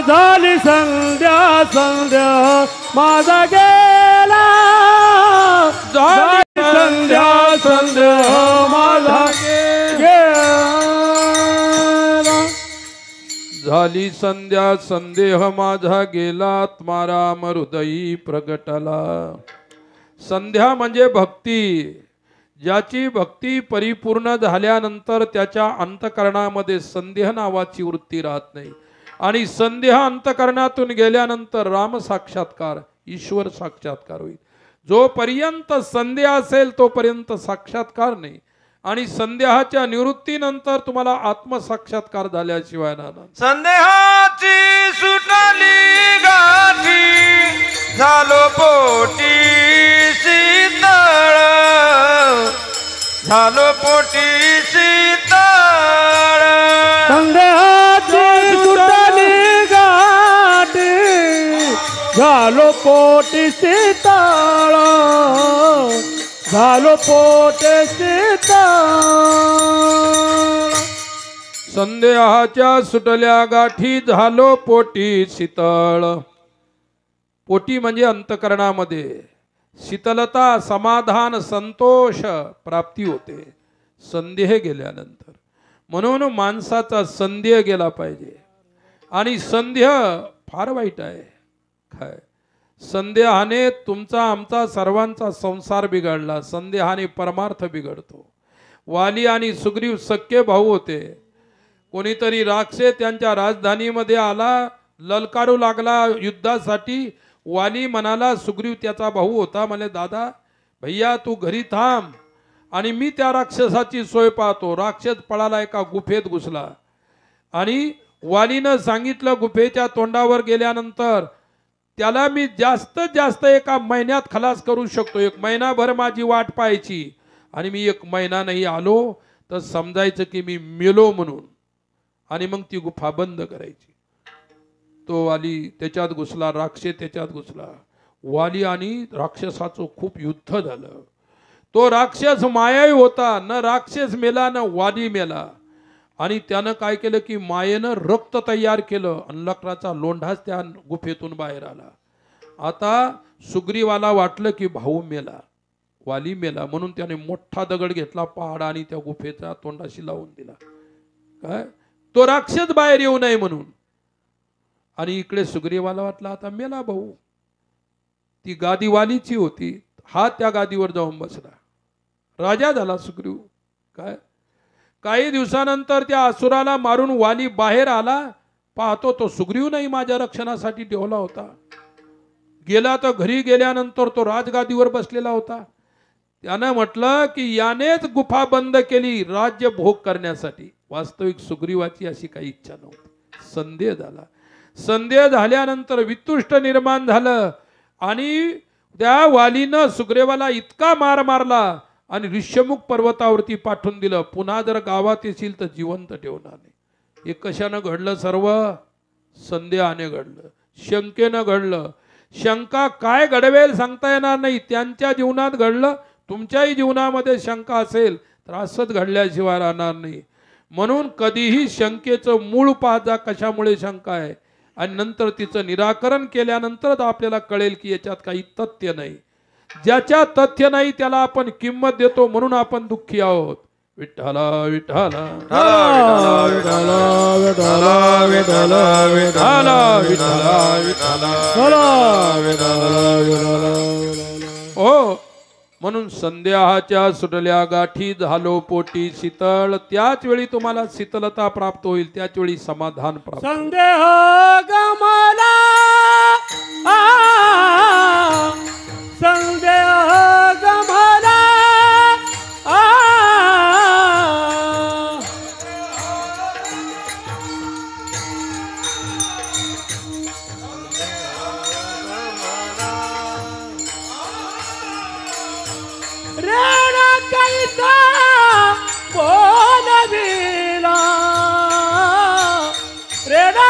झाली संध्या संध्या माझा गेला, झाली संध्या संध्या माझा गेला. झाली संध्या संदेह माझा गेला, आत्माराम हृदयी प्रगटला. संध्या म्हणजे भक्ती. ज्याची भक्ती परिपूर्ण झाल्यानंतर त्याच्या अंतकरणामध्ये संदेह नावाची वृत्ती राहत नाही, आणि संदेह अंतकरणातून गेल्यानंतर राम साक्षात्कार, ईश्वर साक्षात्कार होईल. जोपर्यंत संदेह असेल तोपर्यंत साक्षात्कार नाही, आणि संदेहाच्या निवृत्तीनंतर तुम्हाला आत्मसाक्षात्कार झाल्याशिवाय नाही. संदेहाची सुटली गाठी, झालो पोटी शीतळ, झालो पोटी शीतळ. संदेहाची सुटली गाठी, झालो पोटी शीतळ, झालो पोटी शीतळ. संदेहाच्या सुटल्या गाठी, झालो पोटी शीतळ. पोटी म्हणजे अंतकरणामध्ये शीतलता, समाधान, संतोष प्राप्ती होते संदेह गेल्यानंतर. म्हणून माणसाचा संदेह गेला पाहिजे. आणि संदेह फार वाईट आहे. काय संदेहाने तुमचा आमचा सर्वांचा संसार बिघडला. संदेहाने परमार्थ बिघडतो. वाली आणि सुग्रीव सख्खे भाऊ होते. कोणीतरी राक्षस त्यांच्या राजधानीमध्ये आला, ललकारू लागला युद्धासाठी. वाली म्हणाला, सुग्रीव त्याचा भाऊ होता, म्हणे दादा भैया तू घरी थांब आणि मी त्या राक्षसाची सोय पाहतो. राक्षस पळाला, एका गुफेत घुसला. आणि वालीनं सांगितलं, गुफेच्या तोंडावर गेल्यानंतर त्याला मी जास्तीत जास्त एका महिन्यात खलास करू शकतो. 1 महिनाभर माझी वाट पाहायची, आणि मी 1 महिना नाही आलो तर समजायचं की मी मेलो म्हणून, आणि मग ती गुफा बंद करायची. तो वाली त्याच्यात घुसला, राक्षस त्याच्यात घुसला. वाली आणि राक्षसाचं खूप युद्ध झालं. तो राक्षस मायावी होता. न राक्षस मेला न वाली मेला. आणि त्यानं काय केलं की मायेनं रक्त तयार केलं, आणि लक्राचा लोंढाच त्या गुफेतून बाहेर आला. आता सुग्रीवाला वाटलं की भाऊ मेला, वाली मेला, म्हणून त्याने मोठा दगड घेतला पहाड आणि त्या गुफेच्या तोंडाशी लावून दिला. काय तो राक्षस बाहेर येऊ नये म्हणून. आणि इकडे सुग्रीवाला वाटला आता मेला भाऊ. ती गादी वालीची होती. हा त्या गादीवर जाऊन बसला, राजा झाला सुग्रीव. काय काही दिवसानंतर त्या असुराला मारून वाली बाहेर आला. पाहतो तो सुग्रीव नाही माझ्या रक्षणासाठी ठेवला होता. गेला तर घरी गेल्यानंतर तो राजगादीवर बसलेला होता. त्यानं म्हटलं की यानेच गुफा बंद केली राज्य भोग करण्यासाठी. वास्तविक सुग्रीवाची अशी काही इच्छा नव्हती. संदेह झाला. संदेह झाल्यानंतर वितुष्ट निर्माण झालं, आणि त्या वालीनं सुग्रीवाला इतका मार मारला आणि ऋष्यमुख पर्वतावरती पाठवून दिलं. पुन्हा जर गावात येशील तर जिवंत ठेवणार नाही. हे कशानं घडलं? सर्व संदेहाने घडलं, शंकेनं घडलं. शंका काय घडवेल सांगता येणार नाही. त्यांच्या जीवनात घडलं, तुमच्याही जीवनामध्ये शंका असेल तर असंच घडल्याशिवाय राहणार नाही. म्हणून कधीही शंकेचं मूळ पाहता, कशामुळे शंका आहे, आणि नंतर तिचं निराकरण केल्यानंतरच आपल्याला कळेल की याच्यात काही तथ्य नाही. ज्याच्या तथ्य नाही त्याला आपण किंमत देतो, म्हणून आपण दुःखी आहोत. विठ्ठला विठ्ठला विठ्ठला विठ्ठला विठ्ठला विठ्ठला विठ्ठला विठ्ठला विठ्ठला. हो, म्हणून संदेहाच्या सुटल्या गाठी, झालो पोटी शीतळ. त्याच वेळी तुम्हाला शीतलता प्राप्त होईल, त्याच वेळी समाधान प्राप्त. संदेह गमला, संदेह गमला, रेणा कैसा बोलविला, रेणा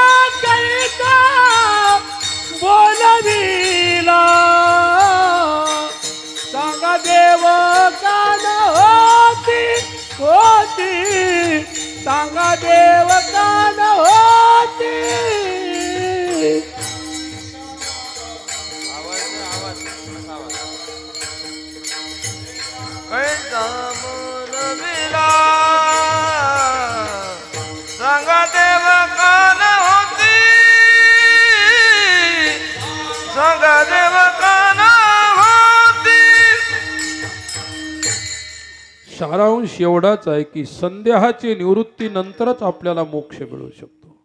सारांश एवढाच आहे की संदेहाची निवृत्तीनंतरच आपल्याला मोक्ष मिळू शकतो.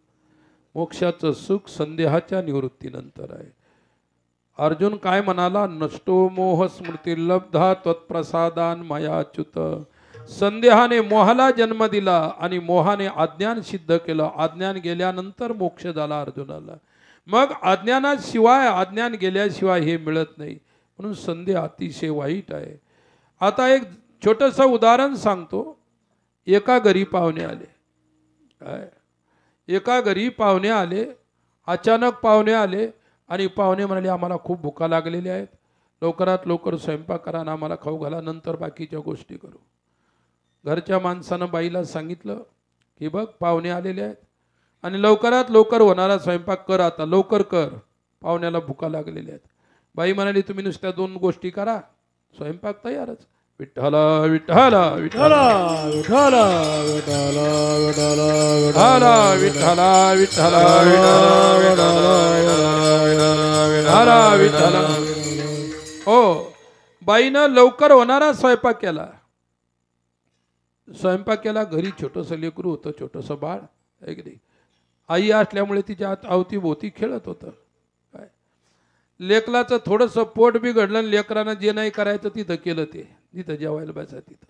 मोक्षाचं सुख संदेहाच्या निवृत्तीनंतर आहे. अर्जुन काय म्हणाला, नष्टो मोह स्मृतिर्लब्धा त्वत्प्रसादान मयाच्युत. संदेहाने मोहाला जन्म दिला आणि मोहाने अज्ञान सिद्ध केलं. अज्ञान गेल्यानंतर मोक्ष झाला अर्जुनाला. मग अज्ञानाशिवाय, अज्ञान गेल्याशिवाय हे मिळत नाही. म्हणून संदेह अतिशय वाईट आहे. आता एक छोटंसं उदाहरण सांगतो. एका घरी पाहुणे आले. काय, एका घरी पाहुणे आले. अचानक पाहुणे आले आणि पाहुणे म्हणाले, आम्हाला खूप भुका लागलेल्या आहेत, लवकरात लवकर स्वयंपाक करा आणि आम्हाला खाऊ घाला, नंतर बाकीच्या गोष्टी करू. घरच्या माणसानं बाईला सांगितलं की बघ पाहुणे आलेले आहेत आणि लवकरात लवकर होणारा स्वयंपाक कर, आता लवकर कर, पाहुण्याला भुका लागलेल्या आहेत. बाई म्हणाली, तुम्ही नुसत्या 2 गोष्टी करा, स्वयंपाक तयारच. विठ्ठला विठ्ठला विठ्ठला विठ्ठला विठ्ठला विठ्ठला विठ्ठला विठ्ठला विठ्ठला विठ्ठला. हो, बाईनं लवकर होणारा स्वयंपाक केला. स्वयंपाक केला. घरी छोटंसं लेकरू होतं, छोटंसं बाळ आहे की नाही. आई असल्यामुळे तिच्या अवतीभोवती खेळत होतं. काय, लेकराचं थोडंसं पोट बिघडलं आणि लेकरानं जे नाही करायचं तिथं केलं. ते जिथं जेवायला बसा तिथं.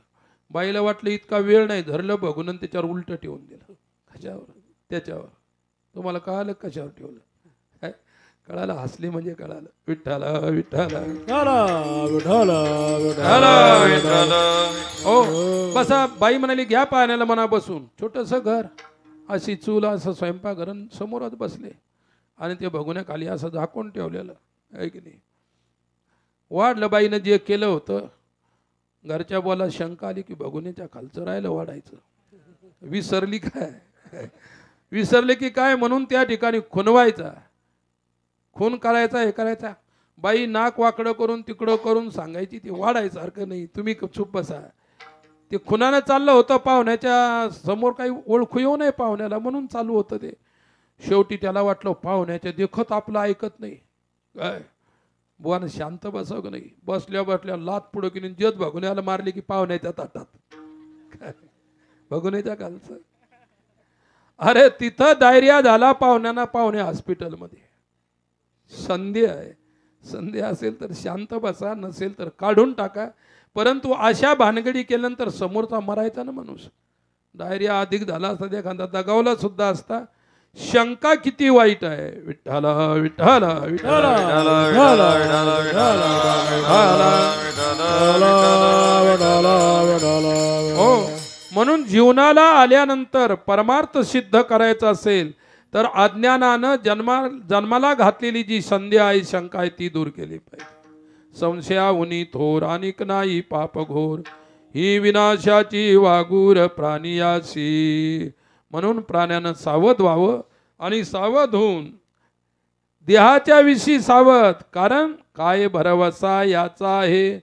बाईला वाटलं इतका वेळ नाही, धरलं बघून आणि त्याच्यावर उलटं ठेवून दिलं. कशावर? त्याच्यावर. तुम्हाला कळालं कशावर ठेवलं? काय कळालं? हसली म्हणजे कळालं. विठ्ठला विठ्ठला हो बसा. बाई म्हणाली, घ्या पाण्याला म्हणा बसून. छोटंसं घर, अशी चूल, असं स्वयंपाक घर, समोरच बसले आणि ते भगुन्याखाली असं झाकून ठेवलेलं आहे की नाही. वाढलं. बाईनं जे केलं होतं, घरच्या बोला शंका आली की भगुन्याच्या खालचं राहिलं वाढायचं. विसरली काय? विसरले की काय, म्हणून त्या ठिकाणी खुनवायचा, खून करायचा, हे करायचा. बाई नाक वाकडं करून तिकडं करून सांगायची, ते वाढायसारखं नाही, तुम्ही चुप बसा. ते खुनानं चाललं होतं. पाहुण्याच्या समोर काही ओळखू येऊ नये पाहुण्याला, म्हणून चालू होतं ते. शेवटी त्याला वाटलं पाहुण्याच्या देखत आपलं ऐकत नाही. काय बुवानं शांत बसावं नाही. बसल्या बसल्या लात पुढं की जत भगुन्याला मारली की पाहुण्याच्या ताटात. काय भगुन्याच्या खालचं. अरे तिथं डायरिया झाला पाहुण्यांना. पाहुणे हॉस्पिटलमध्ये. संधी आहे. संधी असेल तर शांत बसा, नसेल तर काढून टाका. परंतु अशा भानगडी केल्यानंतर समोरचा मरायचा ना माणूस. डायरिया अधिक झाला असता, एखादा दगावला सुद्धा असता. शंका किती वाईट आहे. विठ्ठला विठ्ठला विठ्ठला हो. म्हणून जीवनाला आल्यानंतर परमार्थ सिद्ध करायचा असेल तर अज्ञानानं जन्माला घातलेली जी संधी आहे, शंका आहे, ती दूर केली पाहिजे. संशया उनी थोर अनिक नाही पाप घोर, ही विनाशाची वागूर प्राणियासी. म्हणून प्राण्यानं सावध व्हावं आणि सावध होऊन देहाच्या विषयी सावध. कारण काय भरवसा याचा आहे.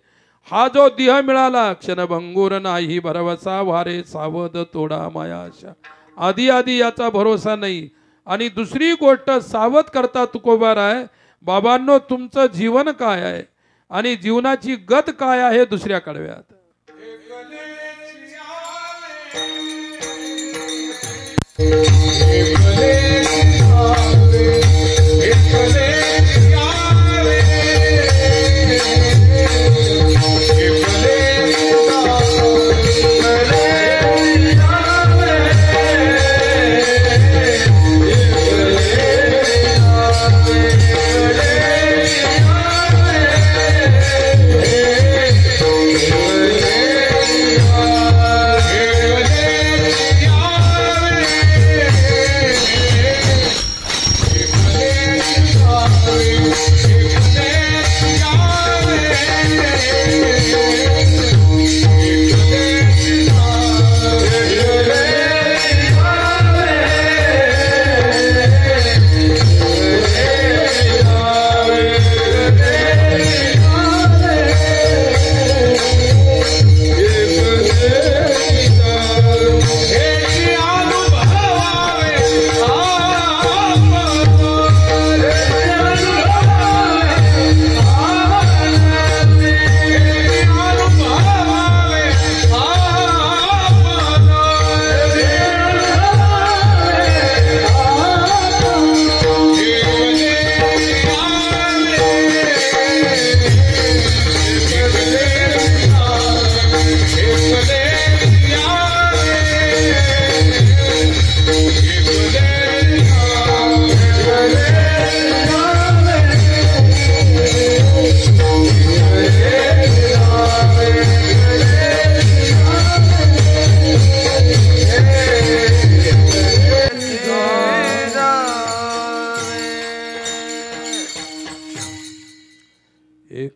हा जो देह मिळाला क्षणभंगूर नाही भरवसा, वारे सावध तोडा मायाशा. आधी आधी याचा भरोसा नाही. आणि दुसरी गोष्ट सावध करता तुकोबार आहे. बाबांनो, तुमचं जीवन काय आहे आणि जीवनाची गत काय आहे दुसऱ्या कडव्यात.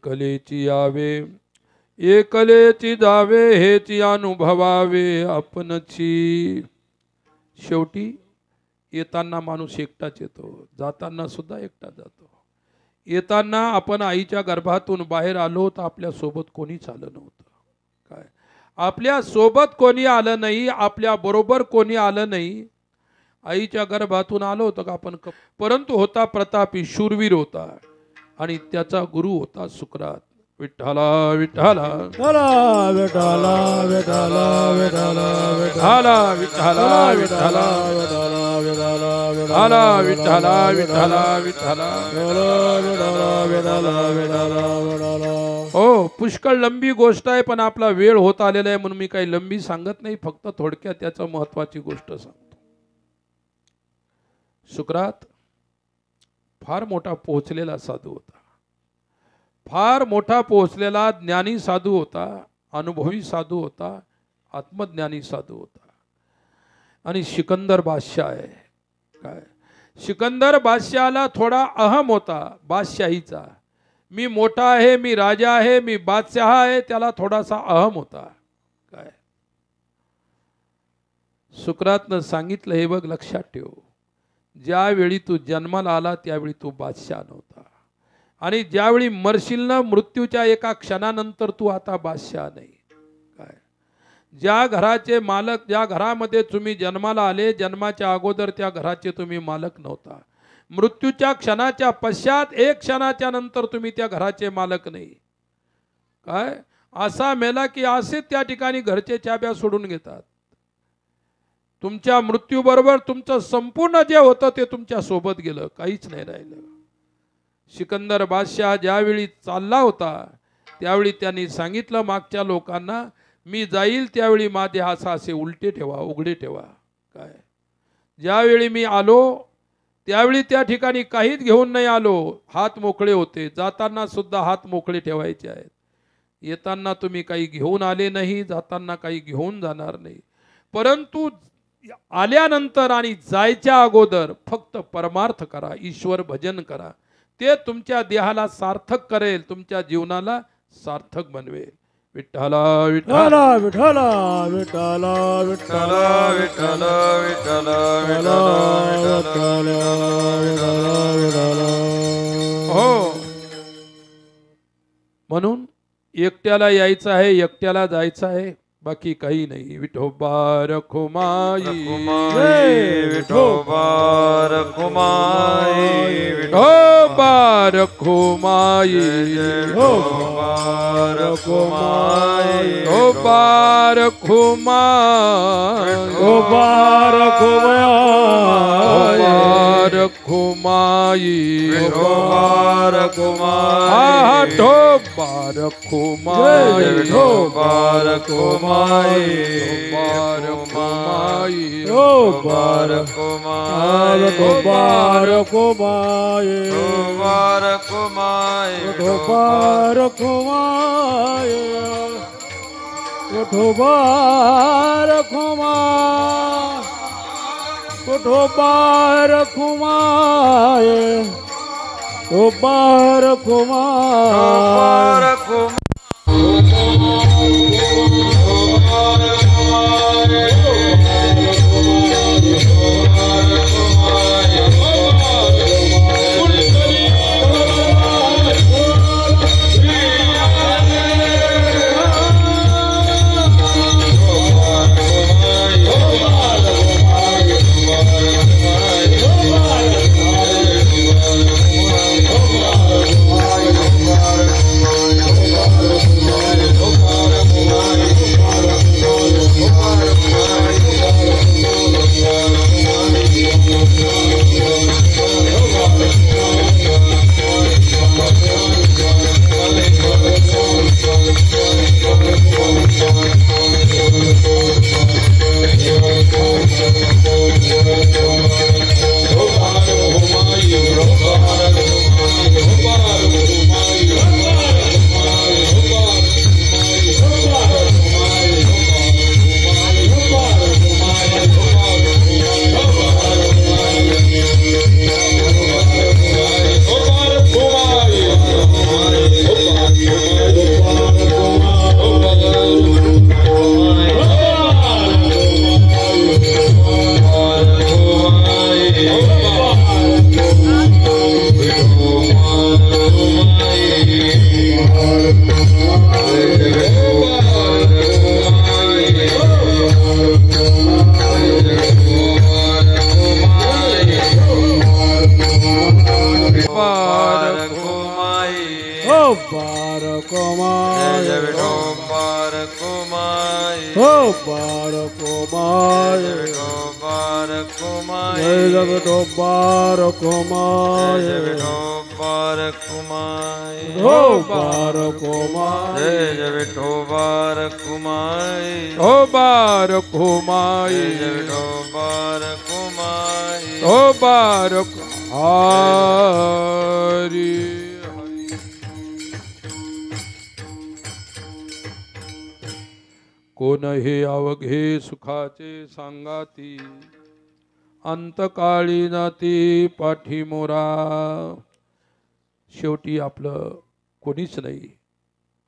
एकलेची यावे एकलेची जावे हेची अनुभवावे आपणची. शेवटी येताना माणूस एकटाच येतो, जाताना सुद्धा एकटा जातो. येताना आपण आईच्या गर्भातून बाहेर आलो तर आपल्या सोबत कोणीच आलं नव्हतं. काय आपल्या सोबत कोणी आलं नाही, आपल्या बरोबर कोणी आलं नाही. आईच्या गर्भातून आलो होतं का आपण, परंतु होता प्रतापी, शूरवीर होता आणि त्याचा गुरु होता सुकरात. विठ्ठला विठ्ठला विठ्ठला विठ्ठला विठ्ठला विठ्ठला विठ्ठला विठ्ठला विठ्ठला विठ्ठला विठ्ठला विठ्ठला विठ्ठला. हो, पुष्कळ लंबी गोष्ट आहे, पण आपला वेळ होत आलेला आहे म्हणून मी काही लंबी सांगत नाही, फक्त थोडक्यात त्याचं महत्वाची गोष्ट सांगतो. सुकरात फार मोठा पोहोचलेला साधू होता, फार मोठा पोहोचलेला ज्ञानी साधू होता, अनुभवी साधू होता, आत्मज्ञानी साधू होता. आणि सिकंदर बादशाह आहे. काय सिकंदर बादशाहाला थोडा अहम होता बादशाहीचा. मी मोठा आहे, मी राजा आहे, मी बादशाह आहे, त्याला थोडासा अहम होता. काय सुकरातनं सांगितलं, हे बघ लक्षात ठेव, ज्यावेळी तू जन्माला आला त्यावेळी तू बादशाह नव्हता, आणि ज्यावेळी मरशील ना मृत्यूच्या एका क्षणानंतर तू आता बादशाह नाही. काय ज्या घराचे मालक, ज्या घरामध्ये तुम्ही जन्माला आले, जन्माच्या अगोदर त्या घराचे तुम्ही मालक नव्हता. मृत्यूच्या क्षणाच्या पश्चात एक क्षणाच्या नंतर तुम्ही त्या घराचे मालक नाही. काय असा मेला की असे त्या ठिकाणी घरचे चाब्या सोडून घेतात. तुमच्या मृत्यूबरोबर तुमचं संपूर्ण जे होतं ते तुमच्या सोबत गेलं, काहीच नाही राहिलं. सिकंदर बादशाह ज्यावेळी चालला होता त्यावेळी त्यांनी सांगितलं मागच्या लोकांना, मी जाईल त्यावेळी माझे हात असे उलटे ठेवा, उघडे ठेवा. काय ज्यावेळी मी आलो त्यावेळी त्या ठिकाणी काहीच घेऊन नाही आलो, हात मोकळे होते. जाताना सुद्धा हात मोकळे ठेवायचे आहेत. येताना तुम्ही काही घेऊन आले नाही, जाताना काही घेऊन जाणार नाही. परंतु आल्यानंतर आणि जायच्या अगोदर फक्त परमार्थ करा, ईश्वर भजन करा. ते तुमच्या देहाला सार्थक करेल, तुमच्या जीवनाला सार्थक बनवेल. विठ्ठला विठ्ठला विठ्ठला विठ्ठला विठ्ठला विठ्ठला विठ्ठला विठ्ठला. हो, म्हणून एकट्याला यायचं आहे, एकट्याला जायचं आहे, बाकी काही नाही. विठोबा रखुमाई विठोबा रखुमाई विठोबा रखुमाई विठोबा रखुमाई विठोबा रखुमाई विठोबा रखुमाई विठोबा रखुमाई हा ठोबा रखुमाई विठोबा रखुमाई विठोबा रखुमाई विठोबा रखुमाई विठोबा रखुमाई विठोबा रखुमाई विठोबा रखुमाई विठोबा रखुमाई विठोबा रखुमाई विठोबा रखुमाई. बारकुमाय बारकुमाय जय विठो बारकुमाय बारकुमाय हो बारकुमाय जय विठो बारकुमाय ओ बारकुमाई जय विठो बारकुमाय ओ बारक हरी कोण हे अवघे सुखाचे सांगाती अंतकाळी नाती पाठीमोरा. शेवटी आपलं कोणीच नाही,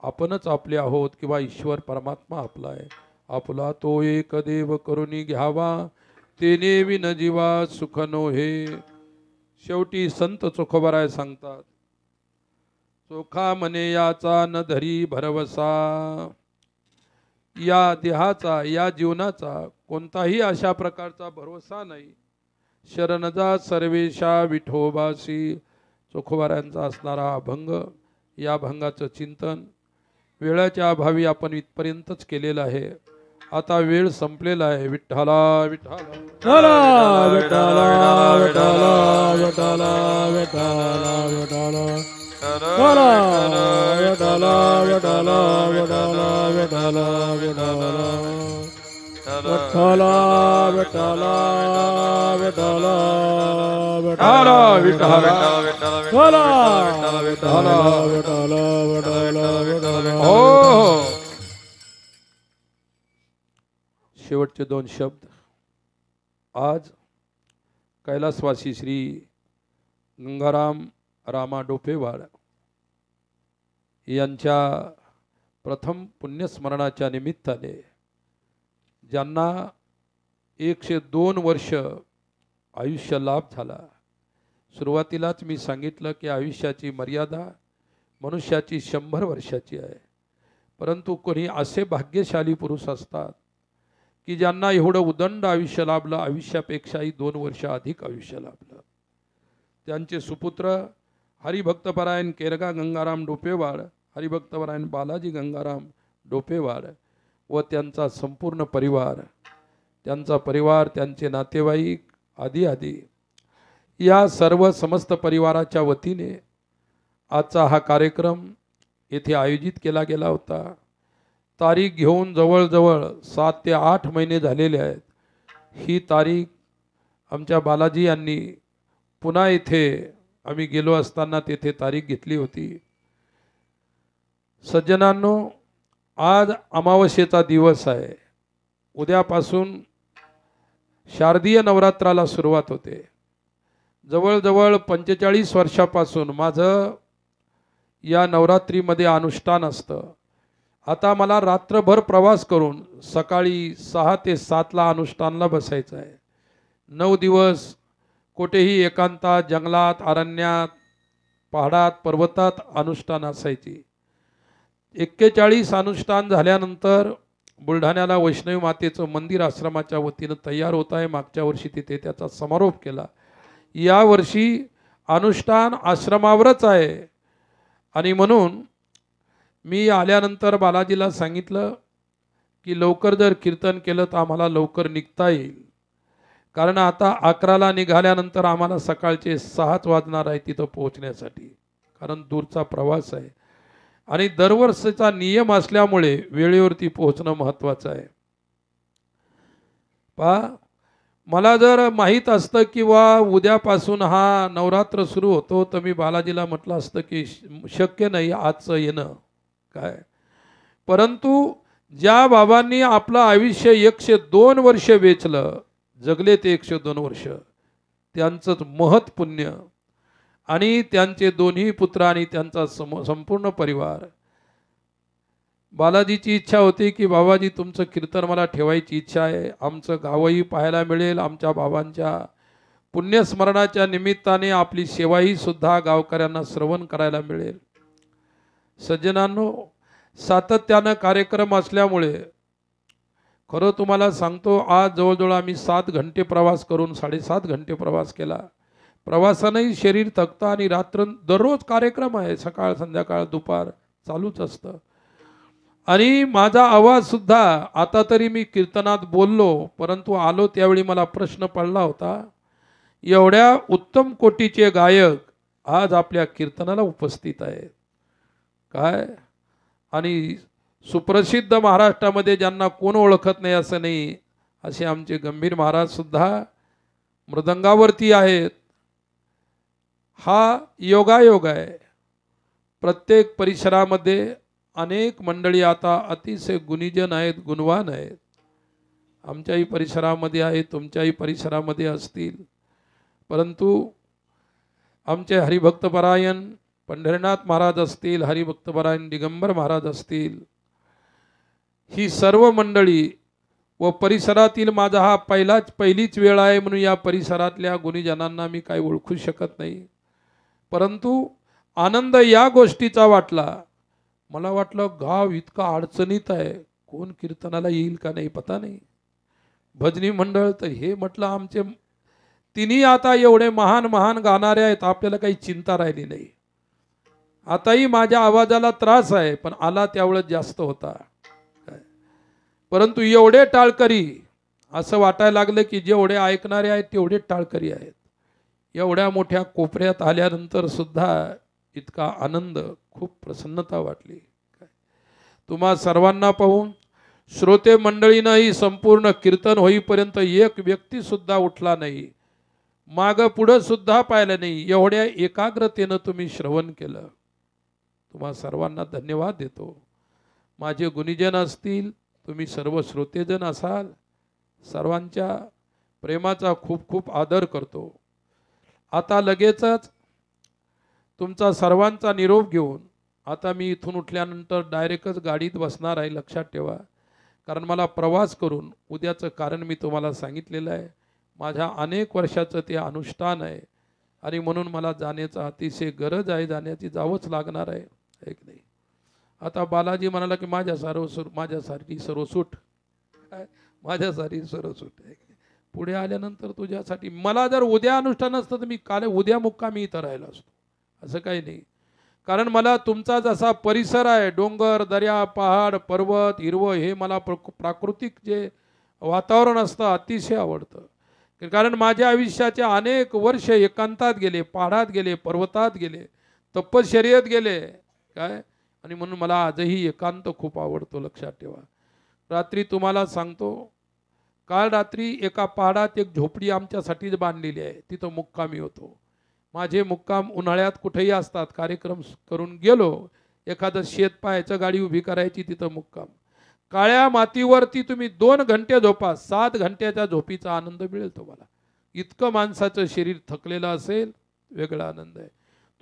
आपणच आपले आहोत किंवा ईश्वर परमात्मा आपला आहे. आपला तो एक देव करुणी घ्यावा तेने विन जीवा सुख नो हे. शेवटी संत चोखोबराय सांगतात, चोखा मने याचा न धरी भरवसा. या देहाचा या जीवनाचा कोणताही अशा प्रकारचा भरोसा नाही. शरण जा सर्वेशा विठोबासी. चोखोबाऱ्यांचा असणारा अभंग, या अभंगाचं चिंतन वेळाच्या अभावी आपण इथपर्यंतच केलेलं आहे. आता वेळ संपलेला आहे. विठ्ठला विठ्ठला विठ्ठला विठ्ठला विठ्ठला विठ्ठला विठ्ठला विठ्ठला विठ्ठला विठ्ठला विठ्ठला विठ्ठला विठ्ठला विठ्ठला विठ्ठला विठ्ठला विठ्ठला विठ्ठला हो. शेवटचे दोन शब्द. आज कैलासवासी श्री गंगाराम रामा डोपेवाड यांच्या प्रथम पुण्यस्मरणाच्या निमित्ताने ज्यांना 102 वर्ष आयुष्य लाभ झाला. सुरुवातीलाच मी सांगितलं की आयुष्याची मर्यादा मनुष्याची 100 वर्षाची आहे. परंतु कोणी असे भाग्यशाली पुरुष असतात की ज्यांना एवढं उदंड आयुष्य लाभलं, आयुष्यापेक्षाही 2 वर्ष अधिक आयुष्य लाभलं. त्यांचे सुपुत्र हरिभक्तपरायण केरगा गंगाराम डोपेवाड, हरिभक्तपरायण बालाजी गंगाराम डोपेवाड व त्यांचा संपूर्ण परिवार, त्यांचे नातेवाईक आदी आदी या सर्व समस्त परिवाराच्या वतीने आजचा हा कार्यक्रम येथे आयोजित केला गेला होता. तारीख घेऊन जवळजवळ 7 ते 8 महिने झालेले आहेत. ही तारीख आमच्या बालाजी यांनी पुन्हा इथे आम्ही गेलो असताना तेथे तारीख घेतली होती. सज्जनांनो, आज अमावस्येचा दिवस आहे. उद्यापासून शारदीय नवरात्राला सुरुवात होते. जवळजवळ 45 वर्षापासून माझं या नवरात्रीमध्ये अनुष्ठान असतं. आता मला रात्रभर प्रवास करून सकाळी 6 ते 7 ला अनुष्ठानला बसायचं आहे. 9 दिवस कुठेही एकांतात, जंगलात, अरण्यात, पहाडात, पर्वतात अनुष्ठान असायची. 41 अनुष्ठान झाल्यानंतर बुलढाण्याला वैष्णवी मातेचं मंदिर आश्रमाच्या वतीनं तयार होत आहे. मागच्या वर्षी तिथे त्याचा समारोप केला. या वर्षी अनुष्ठान आश्रमावरच आहे. आणि म्हणून मी आल्यानंतर बालाजीला सांगितलं की लवकर जर कीर्तन केलं तर आम्हाला लवकर निघता येईल. कारण आता 11ला निघाल्यानंतर आम्हाला सकाळचे 6 वाजणार आहे तिथं पोहोचण्यासाठी, कारण दूरचा प्रवास आहे. आणि दरवर्षीचा नियम असल्यामुळे वेळेवरती पोहोचणं महत्त्वाचं आहे. मला जर माहीत असतं किंवा उद्यापासून हा नवरात्र सुरू होतो तर मी बालाजीला म्हटलं असतं की शक्य नाही आजचं येणं काय. परंतु ज्या बाबांनी आपलं आयुष्य 102 वर्ष वेचलं, जगले ते 102 वर्ष, त्यांचंच महत् पुण्य. आणि त्यांचे दोन्ही पुत्र आणि त्यांचा संपूर्ण परिवार. बालाजीची इच्छा होती की बाबाजी तुमचं कीर्तन मला ठेवायची इच्छा आहे, आमचं गावही पाहायला मिळेल, आमच्या बाबांच्या पुण्यस्मरणाच्या निमित्ताने आपली सेवाही सुद्धा गावकऱ्यांना श्रवण करायला मिळेल. सज्जनांनो, सातत्यानं कार्यक्रम असल्यामुळे खरं तुम्हाला सांगतो, आज जवळजवळ आम्ही 7 घंटे प्रवास करून 7.5 घंटे प्रवास केला. प्रवासानंही शरीर थकतं आणि रात्र दररोज कार्यक्रम आहे, सकाळ संध्याकाळ दुपार चालूच असतं. आणि माझा आवाज सुद्धा आता तरी मी कीर्तनात बोललो, परंतु आलो त्यावेळी मला प्रश्न पडला होता, एवढ्या उत्तम कोटीचे गायक आज आपल्या कीर्तनाला उपस्थित आहेत काय. आणि सुप्रसिद्ध महाराष्ट्रामध्ये ज्यांना कोण ओळखत नाही असं नाही, असे आमचे गंभीर महाराज सुद्धा मृदंगावरती आहेत. हा योगायोग आहे. प्रत्येक परिसरामध्ये अनेक मंडळी आता अतिशय गुणीजन आहेत, गुणवान आहेत. आमच्याही परिसरामध्ये आहेत, तुमच्याही परिसरामध्ये असतील. परंतु आमचे हरिभक्तपरायण पंढरीनाथ महाराज असतील, हरिभक्तपरायण दिगंबर महाराज असतील, ही सर्व मंडळी व परिसरातील माझा हा पहिलीच वेळ आहे म्हणून या परिसरातल्या गुणीजनांना मी काही ओळखू शकत नाही. परंतु आनंद या गोष्टीचा वाटला, मला वाटलं गाव इतका अडचणीत आहे, कोण कीर्तनाला येईल का नाही पता नाही. भजनी मंडळ तर हे म्हटलं आमचे तिन्ही आता एवढे महान महान गाणारे आहेत, आपल्याला काही चिंता राहिली नाही. आताही माझ्या आवाजाला त्रास आहे, पण आला त्यावेळेस जास्त होता. परंतु एवढे टाळकरी, असं वाटायला लागलं की जेवढे ऐकणारे आहेत तेवढे टाळकरी आहेत. एवढ्या मोठ्या कोपऱ्यात आल्यानंतर सुद्धा इतका आनंद, खूप प्रसन्नता वाटली. तुम्हा सर्वांना पाहून श्रोते मंडळीनंही संपूर्ण कीर्तन होईपर्यंत एक व्यक्ती सुद्धा उठला नाही, मागं पुढं सुद्धा पाहिलं नाही. एवढ्या एकाग्रतेनं तुम्ही श्रवण केलं. तुम्हा सर्वांना धन्यवाद देतो. माझे गुणीजन असतील, तुम्ही सर्व श्रोतेजन असाल, सर्वांच्या प्रेमाचा खूप खूप आदर करतो. आता लगेचच तुमचा सर्वांचा निरोप घेऊन आता मी इथून उठल्यानंतर डायरेक्टच गाडीत बसणार आहे, लक्षात ठेवा. कारण मला प्रवास करून उद्याचं कारण मी तुम्हाला सांगितलेलं आहे. माझ्या अनेक वर्षाचं ते अनुष्ठान आहे आणि म्हणून मला जाण्याचा अतिशय गरज आहे, जाण्याची जावंच लागणार आहे, एक नाही. आता बालाजी म्हणाला की माझ्यासाठी सर्वसूट काय, माझ्यासाठी सर्वसूट आहे. पुढे आल्यानंतर तुझ्यासाठी, मला जर उद्या अनुष्ठान असतं तर मी काल उद्या मुक्कामी इथं राहिलो असतो, असं काही नाही. कारण मला तुमचा जसा परिसर आहे, डोंगर दर्या पहाड पर्वत हिरवं, हे मला प्राकृतिक जे वातावरण असतं अतिशय आवडतं. कारण माझ्या आयुष्याचे अनेक वर्ष एकांतात गेले, पहाडात गेले, पर्वतात गेले, तपश्चर्येत गेले काय. आणि म्हणून मला आजही एकांत खूप आवडतो, लक्षात ठेवा. रात्री तुम्हाला सांगतो, काल रात्री एका पहाडात एक झोपडी आमच्यासाठीच बांधलेली आहे, तिथं मुक्कामी होतो. माझे मुक्काम उन्हाळ्यात कुठेही असतात, कार्यक्रम करून गेलो, एखादं शेत पाहायचं, गाडी उभी करायची, तिथं मुक्काम. काळ्या मातीवरती तुम्ही 2 घंटे झोपा, 7 घंट्याच्या झोपीचा आनंद मिळेल तुम्हाला. इतकं माणसाचं शरीर थकलेलं असेल, वेगळा आनंद आहे.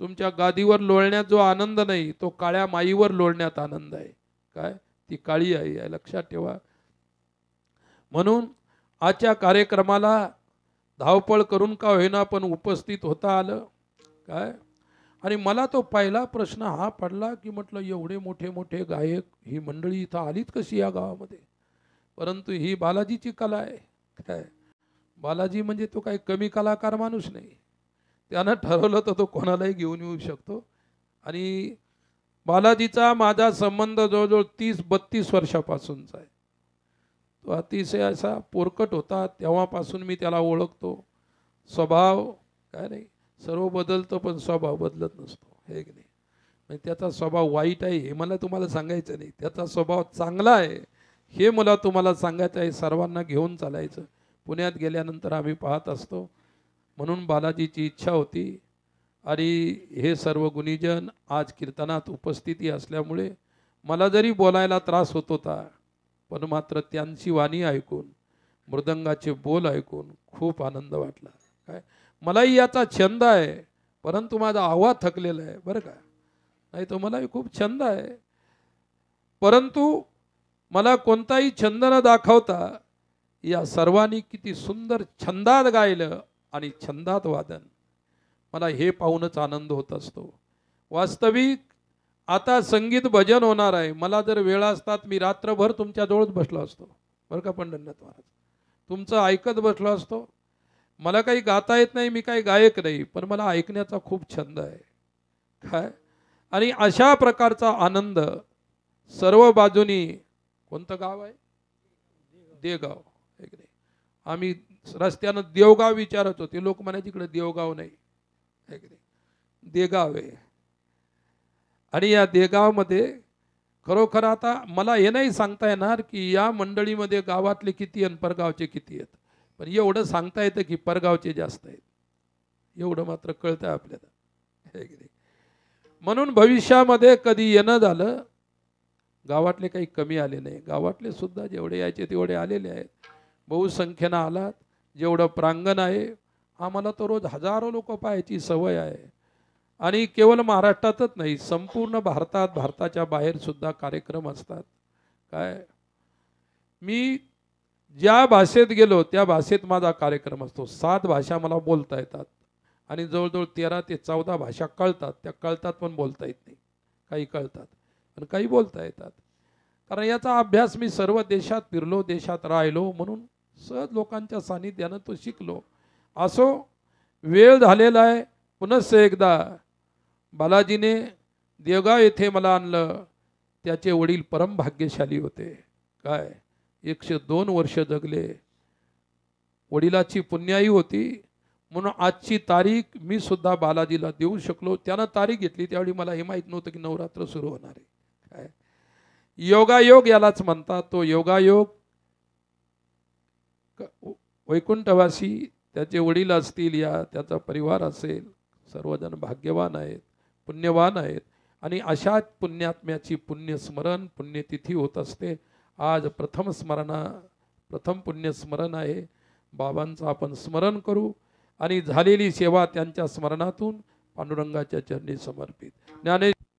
तुमच्या गादीवर लोळण्यात जो आनंद नाही, तो काळ्या माईवर लोळण्यात आनंद आहे काय. ती काळी आई आहे, लक्षात ठेवा. म्हणून आजच्या कार्यक्रमाला धावपळ करून का होईना पण उपस्थित होता आलं काय. आणि मला तो पहिला प्रश्न हा पडला की म्हटलं एवढे मोठे मोठे गायक, ही मंडळी इथं आलीच कशी या गावामध्ये. परंतु ही बालाजीची कला आहे काय. बालाजी म्हणजे तो काही कमी कलाकार माणूस नाही. त्यानं ठरवलं तर तो कोणालाही घेऊन येऊ शकतो. आणि बालाजीचा माझा संबंध जवळजवळ 30-32 वर्षापासूनचा आहे. तो अतिशय असा पोरकट होता, तेव्हापासून मी त्याला ओळखतो. स्वभाव काय नाही, सर्व बदलतं पण स्वभाव बदलत नसतो, हे की नाही. म्हणजे त्याचा स्वभाव वाईट आहे हे मला तुम्हाला सांगायचं नाही, त्याचा स्वभाव चांगला आहे हे मला तुम्हाला सांगायचं आहे. सर्वांना घेऊन चालायचं. पुण्यात गेल्यानंतर आम्ही पाहत असतो. म्हणून बालाजीची इच्छा होती. आणि हे सर्व गुणीजन आज कीर्तनात उपस्थिती असल्यामुळे मला जरी बोलायला त्रास होत होता, पण मात्र त्यांची वाणी ऐकून, मृदंगाचे बोल ऐकून खूप आनंद वाटला काय. मलाही याचा छंद आहे, परंतु माझा आवाज थकलेला आहे बरं का. नाही तर मलाही खूप छंद आहे, परंतु मला कोणताही छंद न दाखवता या सर्वांनी किती सुंदर छंदात गायलं आणि छंदात वादन, मला हे पाहूनच आनंद होत असतो. वास्तविक आता संगीत भजन होणार आहे. मला जर वेळ असतात मी रात्रभर तुमच्याजवळच बसलो असतो बरं का पंढरीनाथ महाराज, तुमचं ऐकत बसलो असतो. मला काही गाता येत नाही, मी काही गायक नाही, पण मला ऐकण्याचा खूप छंद आहे काय. आणि अशा प्रकारचा आनंद सर्व बाजूनी कोणतं गाव आहे? देगाव. है की नाही? आम्ही रस्त्यानं देवगाव विचारत होते, लोक म्हणायचे इकडे देवगाव नाही, है की नाही? देगाव आहे. आणि या देगावमध्ये खरोखर आता मला हे नाही सांगता येणार की या मंडळीमध्ये गावातले किती आणि परगावचे किती आहेत, पण एवढं सांगता येतं की परगावचे जास्त आहेत, एवढं मात्र कळतं आपल्याला, है की नाही? म्हणून भविष्यामध्ये कधी येणं झालं, गावातले काही कमी आले नाही, गावातले सुद्धा जेवढे यायचे तेवढे आलेले आहेत, बहुसंख्येनं आलात. जेवढं प्रांगण आहे, आम्हाला तर रोज हजारो लोक पाहायची सवय आहे. आणि केवळ महाराष्ट्रातच नाही, संपूर्ण भारतात, भारताच्या बाहेर सुद्धा कार्यक्रम असतात. काय मी ज्या भाषेत गेलो त्या भाषेत माझा कार्यक्रम असतो. 7 भाषा मला बोलता येतात आणि जवळजवळ 13 ते 14 भाषा कळतात. त्या कळतात पण बोलता येत नाही, काही कळतात पण काही बोलता येतात. कारण याचा अभ्यास मी सर्व देशात फिरलो, देशात राहिलो, म्हणून सहज लोकांच्या सानिध्यानं तो शिकलो. असो, वेळ झालेला आहे. पुनश्च एकदा बालाजीने देवगाव येथे मला आणलं. त्याचे वडील परम भाग्यशाली होते. काय 102 वर्ष जगले. वडिलाची पुण्याई होती, म्हणून आजची तारीख मी सुद्धा बालाजीला देऊ शकलो. त्यानं तारीख घेतली त्यावेळी मला हे माहीत नव्हतं की नवरात्र सुरू होणार आहे. काय योगायोग यालाच म्हणतात. तो योगायोग वैकुंठवासी त्याचे वडील असतील या त्याचा परिवार असेल, सर्वजण भाग्यवान आहेत, पुण्यवान आहेत. आणि अशा पुण्यात्म्याची पुण्यस्मरण पुण्यतिथी होत असते. आज प्रथम पुण्यस्मरण आहे. बाबांचं आपण स्मरण करू आणि झालेली सेवा त्यांच्या स्मरणातून पांडुरंगाच्या चरणी समर्पित. ज्ञानेश्वर